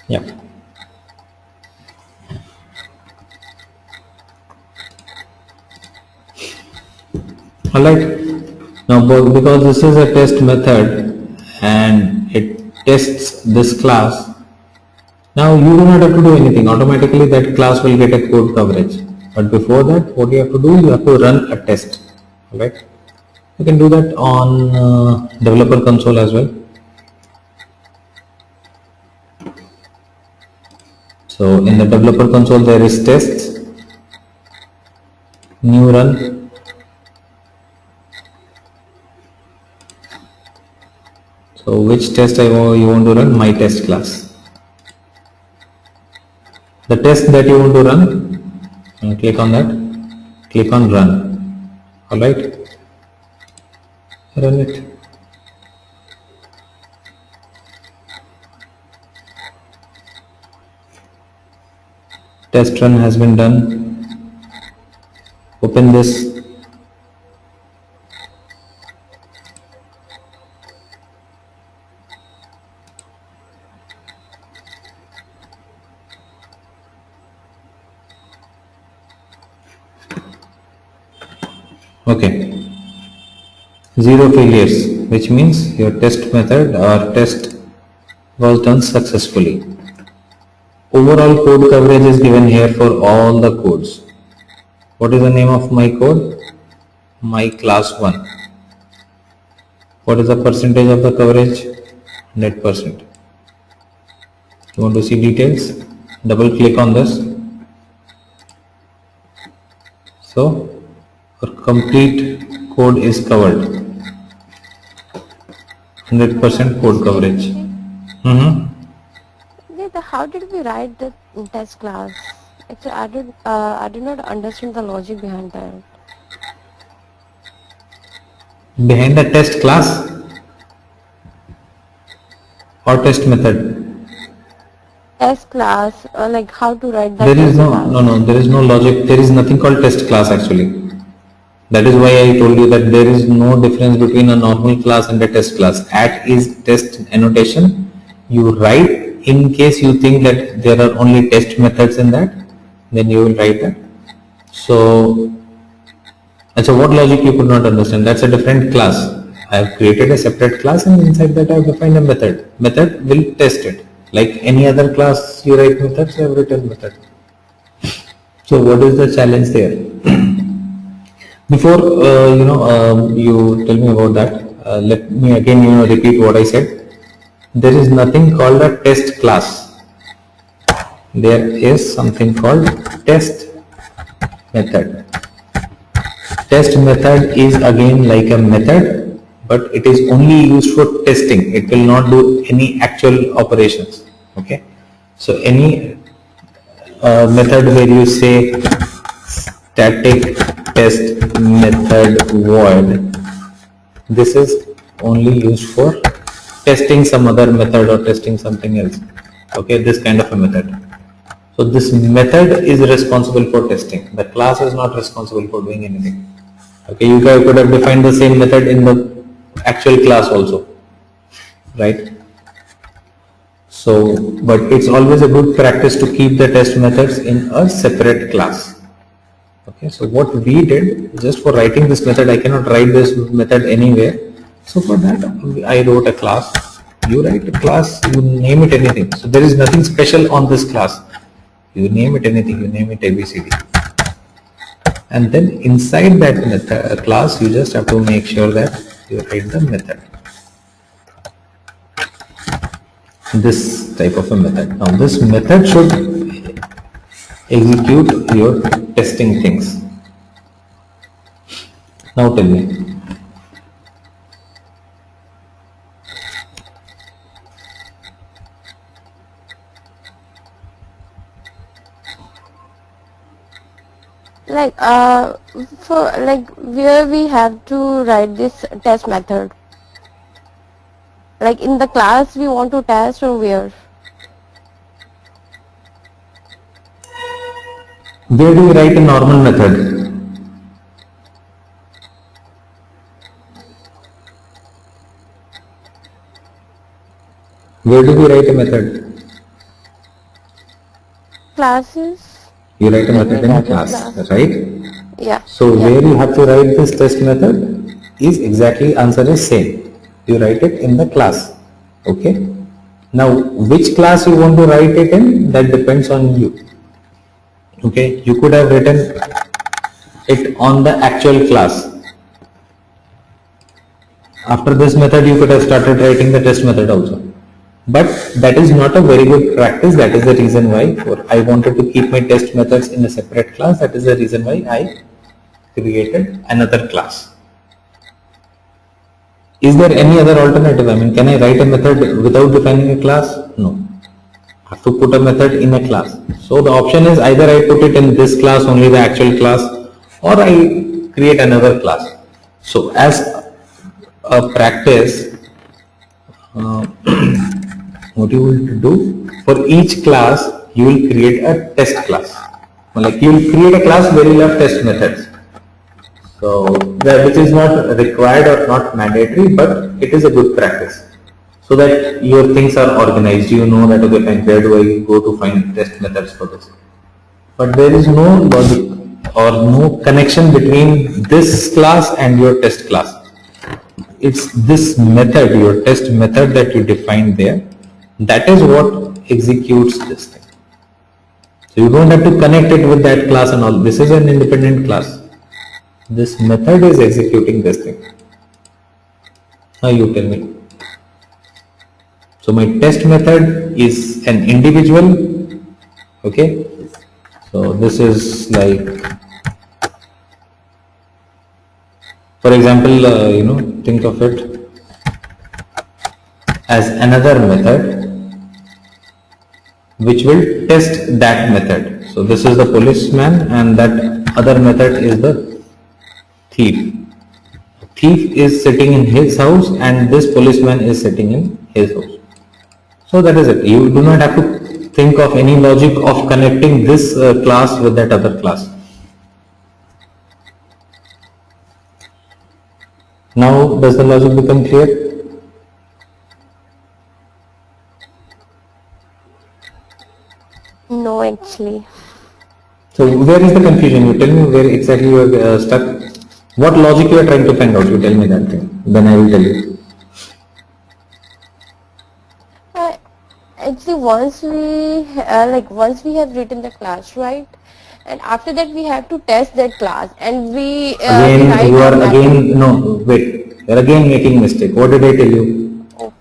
Yeah. Alright. Now because this is a test method and it tests this class, now you do not have to do anything. Automatically that class will get a code coverage. But before that, what you have to do, you have to run a test. Alright. You can do that on developer console as well. So in the developer console there is tests, new run. So which test you want to run? My test class. The test that you want to run, click on that, click on run. Alright, run it. Test run has been done. Open this. Okay, 0 failures, which means your test method or test was done successfully. Overall code coverage is given here for all the codes. What is the name of my code? My class 1. What is the percentage of the coverage? 100%. You want to see details? Double click on this. So our complete code is covered. 100% code coverage. How did we write the test class? Actually, I did not understand the logic behind that. Behind the test class or test method? Test class, like how to write that. There is there is no logic. There is nothing called test class actually. That is why I told you that there is no difference between a normal class and a test class. At is test annotation. You write in case you think that there are only test methods in that, then you will write that. So And so what logic you could not understand? That's a different class. I have created a separate class and inside that I have defined a method. Method will test it. Like any other class you write methods, I have written method. So what is the challenge there? Before you tell me about that, let me again repeat what I said. There is nothing called a test class. There is something called test method. Test method is again like a method, but it is only used for testing. It will not do any actual operations. Okay, so any method where you say static test method void, this is only used for testing some other method or testing something else. Okay, this kind of a method. So this method is responsible for testing. The class is not responsible for doing anything. Okay, you guys could have defined the same method in the actual class also, right? So, but it's always a good practice to keep the test methods in a separate class. Okay, so what we did, just for writing this method, I cannot write this method anywhere. So for that, I wrote a class. You write a class, you name it anything. So there is nothing special on this class. You name it anything, you name it ABCD. And then inside that method, class, you just have to make sure that you write the method. This type of a method. Now this method should execute your testing things. Now tell me. Like for like where we have to write this test method. Like in the class we want to test, or where? Where do we write a normal method? Where do we write a method? Classes. You write a method in a class, right? Yeah. So where you have to write this test method is exactly answer is same. You write it in the class. Okay. Now which class you want to write it in, that depends on you. Okay. You could have written it on the actual class. After this method you could have started writing the test method also. But that is not a very good practice. That is the reason why I wanted to keep my test methods in a separate class. That is the reason why I created another class. Is there any other alternative? I mean, can I write a method without defining a class? No. I have to put a method in a class. So the option is either I put it in this class, only the actual class, or I create another class. So as a practice, what you will do, for each class you will create a test class. Like you will create a class where you have test methods. So which is not required or not mandatory, but it is a good practice. So that your things are organized. You know that okay, fine, where do I go to find test methods for this? But there is no logic or no connection between this class and your test class. It's this method, your test method that you define there. That is what executes this thing. So you don't have to connect it with that class and all. This is an independent class. This method is executing this thing. Now you tell me. So my test method is an individual. Okay. So this is like, for example, think of it as another method which will test that method. So this is the policeman and that other method is the thief. Thief is sitting in his house and this policeman is sitting in his house. So that is it. You do not have to think of any logic of connecting this class with that other class. Now does the logic become clear? No, actually. So where is the confusion? You tell me where exactly you are stuck. What logic you are trying to find out? You tell me that thing. Then I will tell you. Actually, once we have written the class, right, and after that we have to test that class, and we Again, write you a are method. again, no, wait. You are again making mistake. What did I tell you? Oh,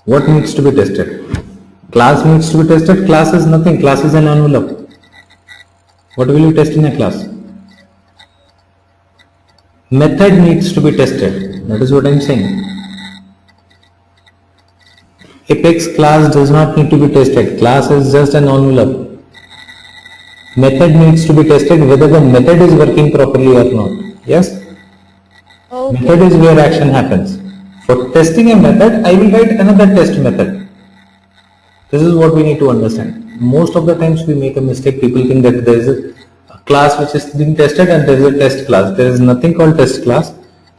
What needs to be tested? Class needs to be tested. Class is nothing. Class is an envelope. What will you test in a class? Method needs to be tested. That is what I am saying. Apex class does not need to be tested. Class is just an envelope. Method needs to be tested whether the method is working properly or not. Yes? okay, Method is where action happens. For testing a method, I will write another test method. This is what we need to understand. Most of the times we make a mistake. People think that there is a class which is being tested and there is a test class. There is nothing called test class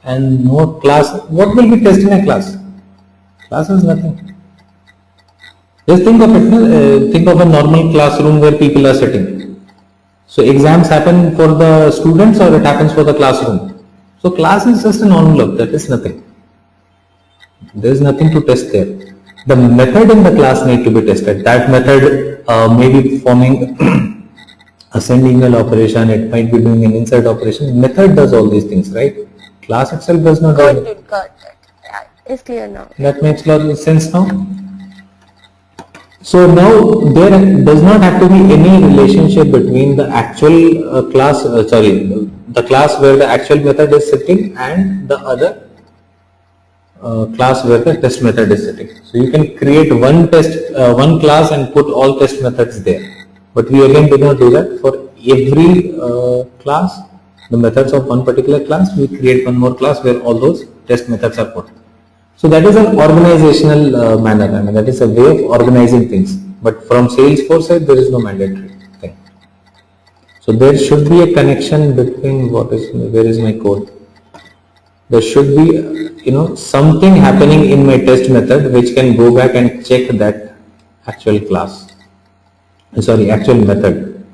and no class. What will be tested in a class? Class is nothing. Just think of it. Think of a normal classroom where people are sitting. So exams happen for the students or it happens for the classroom. So class is just an envelope. That is nothing. There is nothing to test there. The method in the class need to be tested. That method may be performing a send email operation. It might be doing an insert operation. Method does all these things, right? Class itself does not do got it. it, got it. Yeah, it's clear now. That makes a lot of sense now. So now there does not have to be any relationship between the actual the class where the actual method is sitting and the other class where the test method is sitting. So you can create one class and put all test methods there. But we again do not do that. For every class, the methods of one particular class, we create one more class where all those test methods are put. So that is an organizational manner. I mean, that is a way of organizing things. But from Salesforce side, there is no mandatory thing. So there should be a connection between where is my code? There should be, something happening in my test method which can go back and check that actual class. Actual method.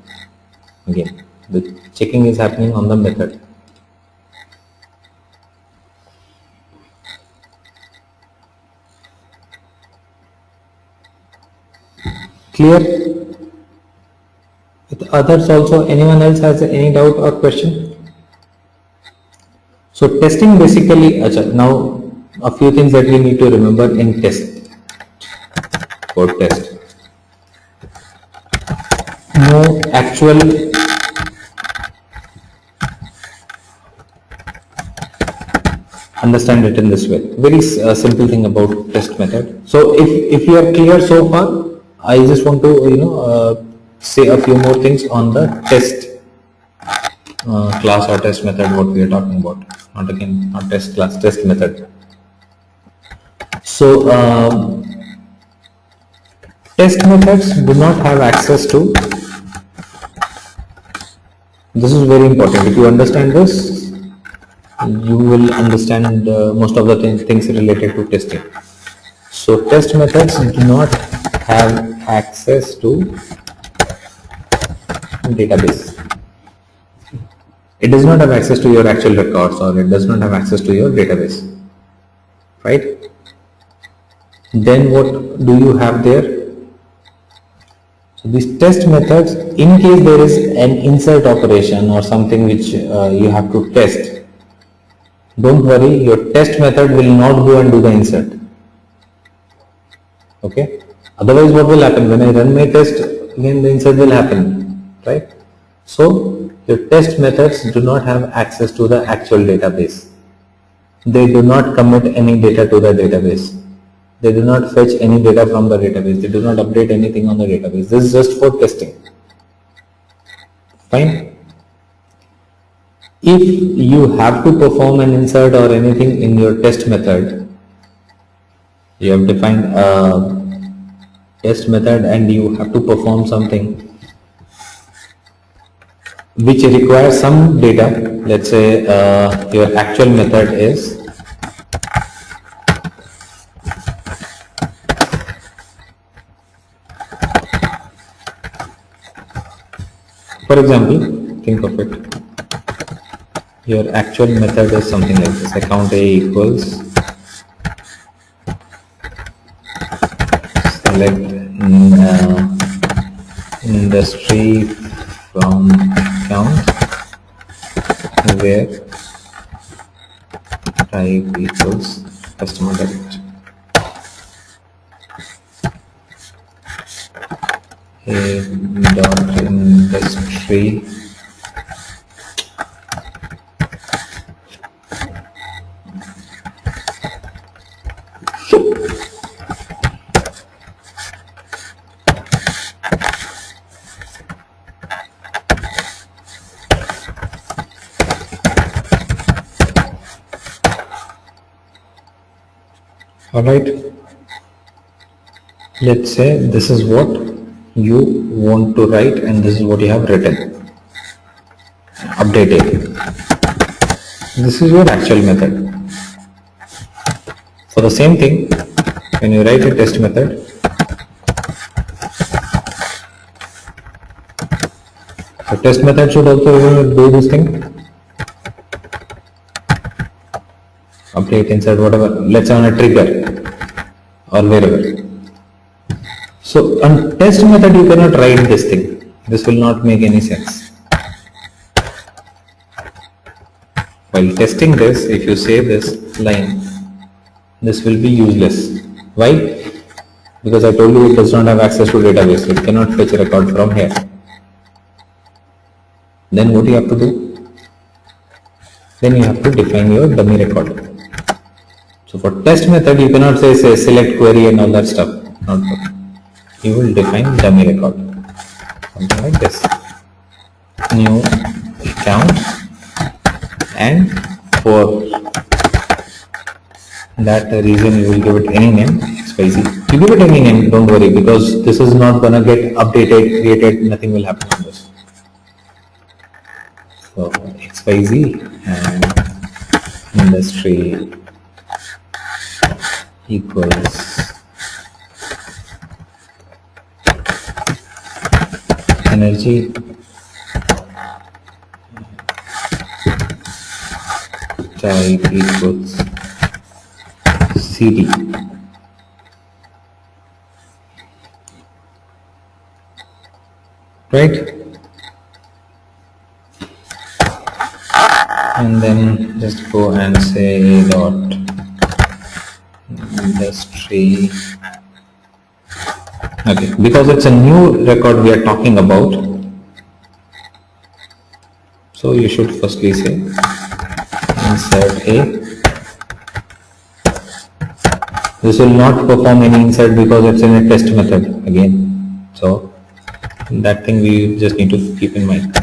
Again, the checking is happening on the method. Clear? With others also, anyone else has any doubt or question? So testing basically, now a few things that we need to remember in test. For test. No actual understand it in this way. Very simple thing about test method. So if you are clear so far, I just want to say a few more things on the test class or test method what we are talking about. Not test class, test method. So test methods do not have access to. This is very important. If you understand this, you will understand most of the things related to testing. So test methods do not have access to database. It does not have access to your actual records or it does not have access to your database. Right? Then what do you have there? So these test methods, in case there is an insert operation or something which you have to test, don't worry, your test method will not go and do the insert. Okay? Otherwise what will happen? When I run my test, again the insert will happen. Right? So your test methods do not have access to the actual database. They do not commit any data to the database. They do not fetch any data from the database. They do not update anything on the database. This is just for testing. Fine? If you have to perform an insert or anything in your test method, you have defined a test method and you have to perform something which requires some data. Let's say your actual method is for example, think of it. Your actual method is something like this: account A equals select industry from account where type equals customer direct. A dot industry Alright, let's say this is what you want to write and this is what you have written. Update it. This is your actual method. For the same thing, when you write a test method, the test method should also do this thing. Update, insert, whatever. Let's say on a trigger or wherever. So on test method you cannot write this thing. This will not make any sense. While testing this, if you say this line, this will be useless. Why? Because I told you it does not have access to database. It cannot fetch a record from here. Then what you have to do? Then you have to define your dummy record. So for test method, you cannot say select query and all that stuff. Not good. You will define dummy record. Something like this. New account, and for that reason you will give it any name, XYZ. You give it any name, don't worry, because this is not gonna get updated, created, nothing will happen on this. So XYZ and industry equals energy type equals CD. Right? And then just go and say dot industry. Okay, because it's a new record we are talking about, so you should firstly say insert A. This will not perform any insert because it's in a test method again, so that thing we just need to keep in mind.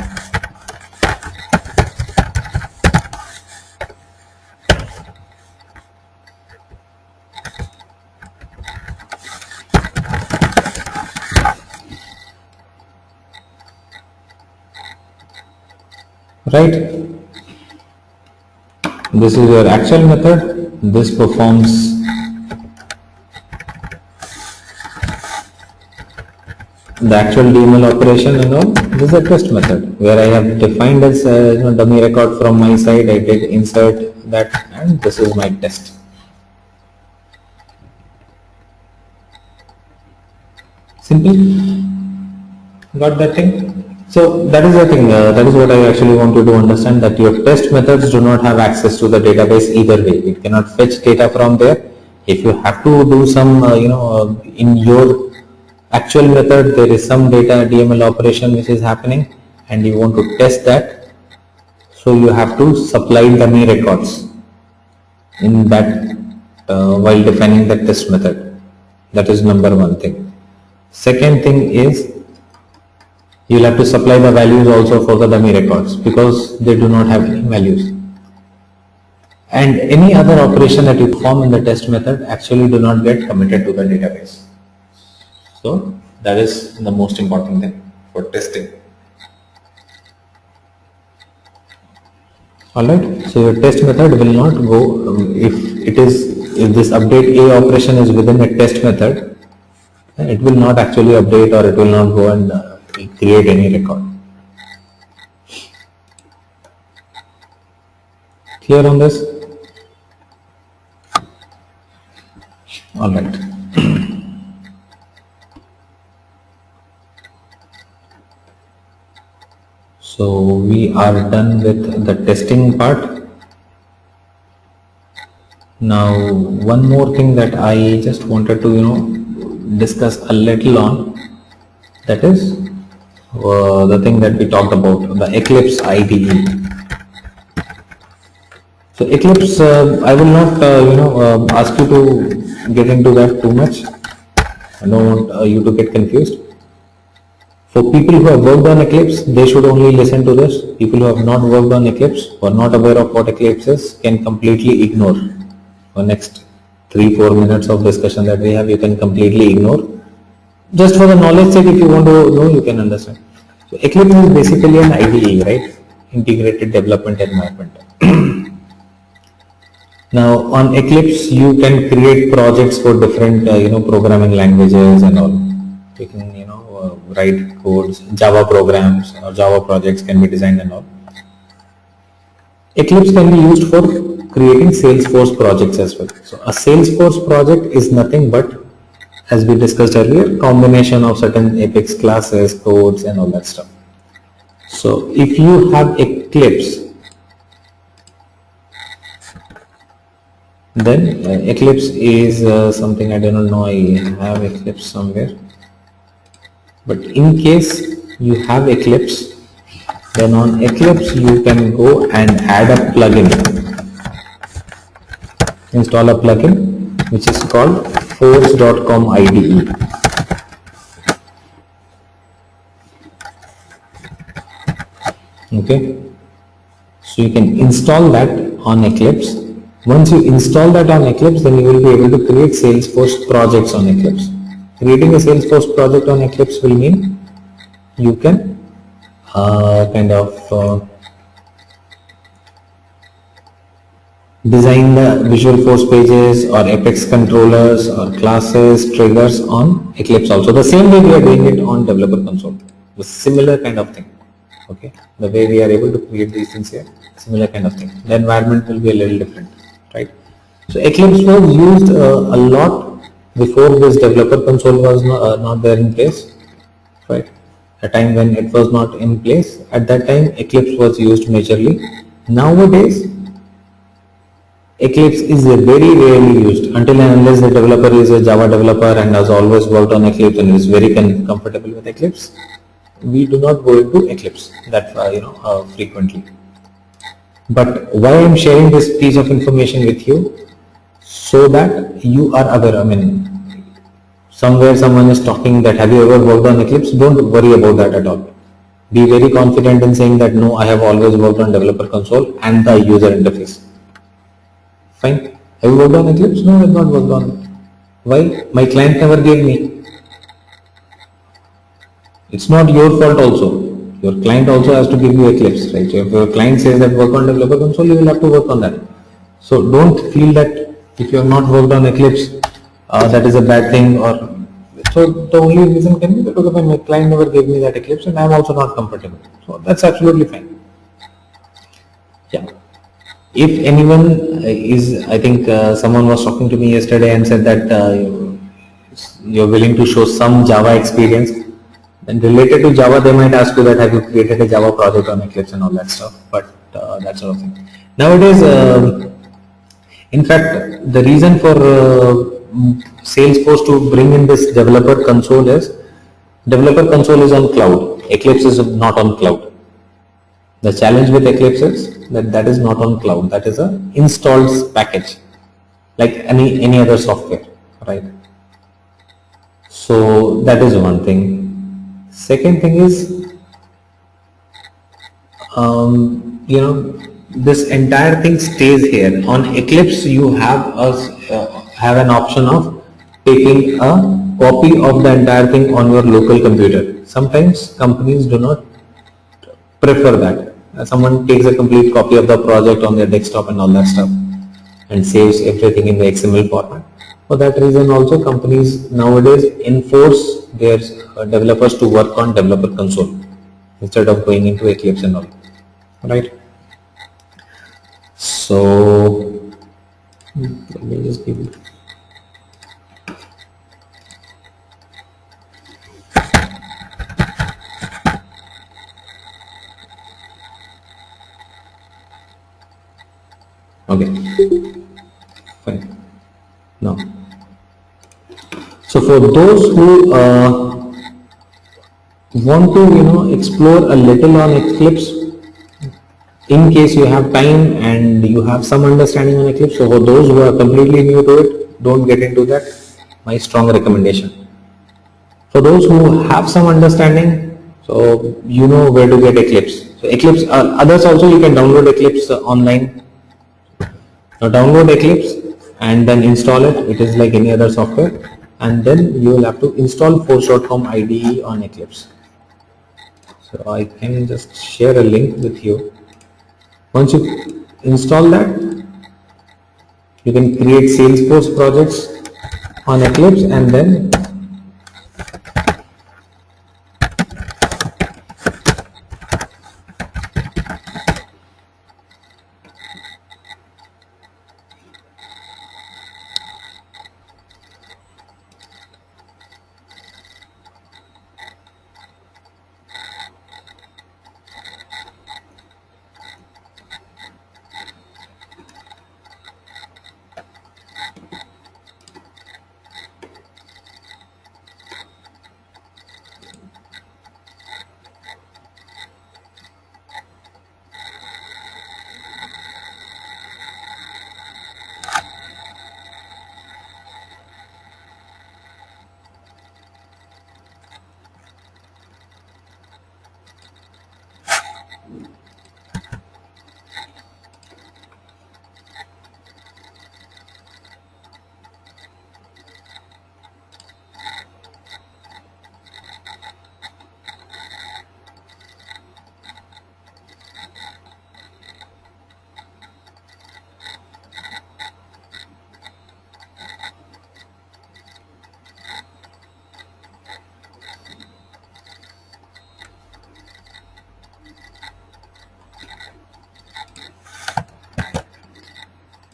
Right? This is your actual method. This performs the actual DML operation and all. This is a test method where I have defined as dummy record from my side. I did insert that, and this is my test. Simple. Got that thing? So that is the thing, that is what I actually want you to understand, that your test methods do not have access to the database either way. It cannot fetch data from there. If you have to do some, in your actual method, there is some data DML operation which is happening and you want to test that. So you have to supply dummy records in that while defining the test method. That is number one thing. Second thing is, you will have to supply the values also for the dummy records because they do not have any values. And any other operation that you perform in the test method actually do not get committed to the database. So that is the most important thing for testing. Alright, so your test method will not go, if this update A operation is within a test method, it will not actually update or it will not go and create any record. Clear on this? All right. So we are done with the testing part. Now, one more thing that I just wanted to, discuss a little on, that is the thing that we talked about, the Eclipse IDE. So Eclipse, I will not, ask you to get into that too much. I don't want you to get confused. For people who have worked on Eclipse, they should only listen to this. People who have not worked on Eclipse or not aware of what Eclipse is can completely ignore. For next 3-4 minutes of discussion that we have, you can completely ignore. Just for the knowledge sake, if you want to know, you can understand. So Eclipse is basically an IDE, right? Integrated Development Environment. Now on Eclipse, you can create projects for different, programming languages and all. You can, write codes, Java programs or Java projects can be designed and all. Eclipse can be used for creating Salesforce projects as well. So a Salesforce project is nothing but, as we discussed earlier, combination of certain Apex classes, codes and all that stuff. So if you have Eclipse, then Eclipse is something, I don't know, I have Eclipse somewhere. But in case you have Eclipse, then on Eclipse you can go and add a plugin. Install a plugin which is called Force.com IDE. Okay, so you can install that on Eclipse. Once you install that on Eclipse, then you will be able to create Salesforce projects on Eclipse. Creating a Salesforce project on Eclipse will mean you can design the Visualforce pages or Apex controllers or classes, triggers on Eclipse also. The same way we are doing it on Developer Console. The similar kind of thing. Okay, the way we are able to create these things here, similar kind of thing. The environment will be a little different, right? So Eclipse was used a lot before this Developer Console was not there in place, right? A time when it was not in place, at that time Eclipse was used majorly. Nowadays, Eclipse is very rarely used until and unless the developer is a Java developer and has always worked on Eclipse and is very comfortable with Eclipse. We do not go into Eclipse that frequently. But why I am sharing this piece of information with you, so that you are aware. I mean, somewhere someone is talking that have you ever worked on Eclipse? Don't worry about that at all. Be very confident in saying that no, I have always worked on Developer Console and the user interface. Fine. Have you worked on Eclipse? No, I have not worked on it. Why? My client never gave me. It's not your fault also. Your client also has to give you Eclipse, right? So if your client says that work on Developer Console, you will have to work on that. So don't feel that if you have not worked on Eclipse, that is a bad thing. Or so the only reason can be because my client never gave me that Eclipse and I am also not comfortable. So that's absolutely fine. Yeah. If anyone is, I think someone was talking to me yesterday and said that you're willing to show some Java experience. Then related to Java, they might ask you that have you created a Java project on Eclipse and all that stuff. But that sort of thing. Nowadays, in fact, the reason for Salesforce to bring in this Developer Console is Developer Console is on cloud. Eclipse is not on cloud. The challenge with Eclipse is that is not on cloud. That is a installed package, like any other software, right? So that is one thing. Second thing is, this entire thing stays here. On Eclipse, you have an option of taking a copy of the entire thing on your local computer. Sometimes companies do not prefer that. Someone takes a complete copy of the project on their desktop and all that stuff and saves everything in the XML format. For that reason also, companies nowadays enforce their developers to work on Developer Console instead of going into Eclipse and all, right? So let me just give you. Okay, fine. Now, so for those who want to explore a little on Eclipse, in case you have time and you have some understanding on Eclipse, so for those who are completely new to it, don't get into that. My strong recommendation. For those who have some understanding, so you know where to get Eclipse. So Eclipse, others also you can download Eclipse online. Now download Eclipse and then install it. It is like any other software, and then you will have to install Force.com IDE on Eclipse. So I can just share a link with you. Once you install that, you can create Salesforce projects on Eclipse, and then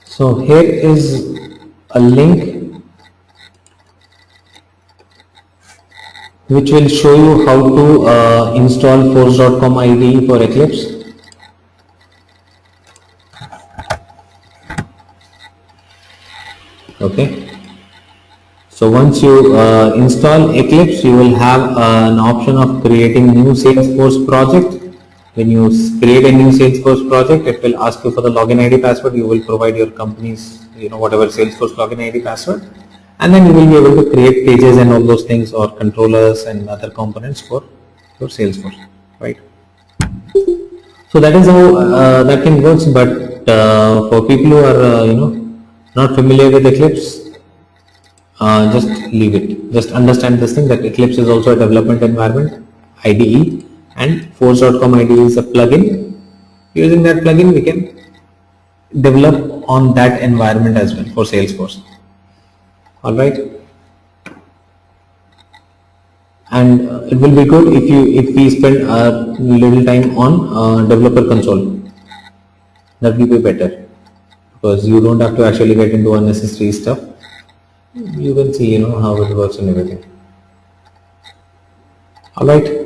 so here is a link which will show you how to install Force.com IDE for Eclipse. Okay. So once you install Eclipse, you will have an option of creating new Salesforce project. When you create a new Salesforce project, it will ask you for the login ID password. You will provide your company's, whatever Salesforce login ID password, and then you will be able to create pages and all those things, or controllers and other components for your Salesforce, right? So that is how that can work. But for people who are not familiar with Eclipse, just leave it. Just understand this thing, that Eclipse is also a development environment, IDE, and Force.com IDE is a plugin. Using that plugin, we can develop on that environment as well for Salesforce. All right, and it will be good if we spend a little time on developer console. That will be better, because you don't have to actually get into unnecessary stuff. You can see how it works and everything. All right.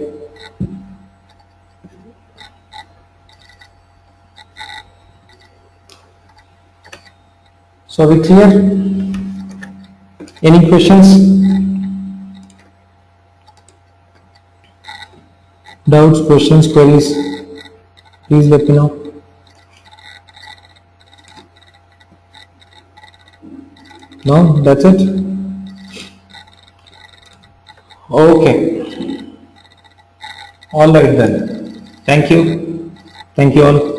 So are we clear? Any questions, doubts, questions, queries? Please let me know. No, that's it. Okay. All right then. Thank you. Thank you all.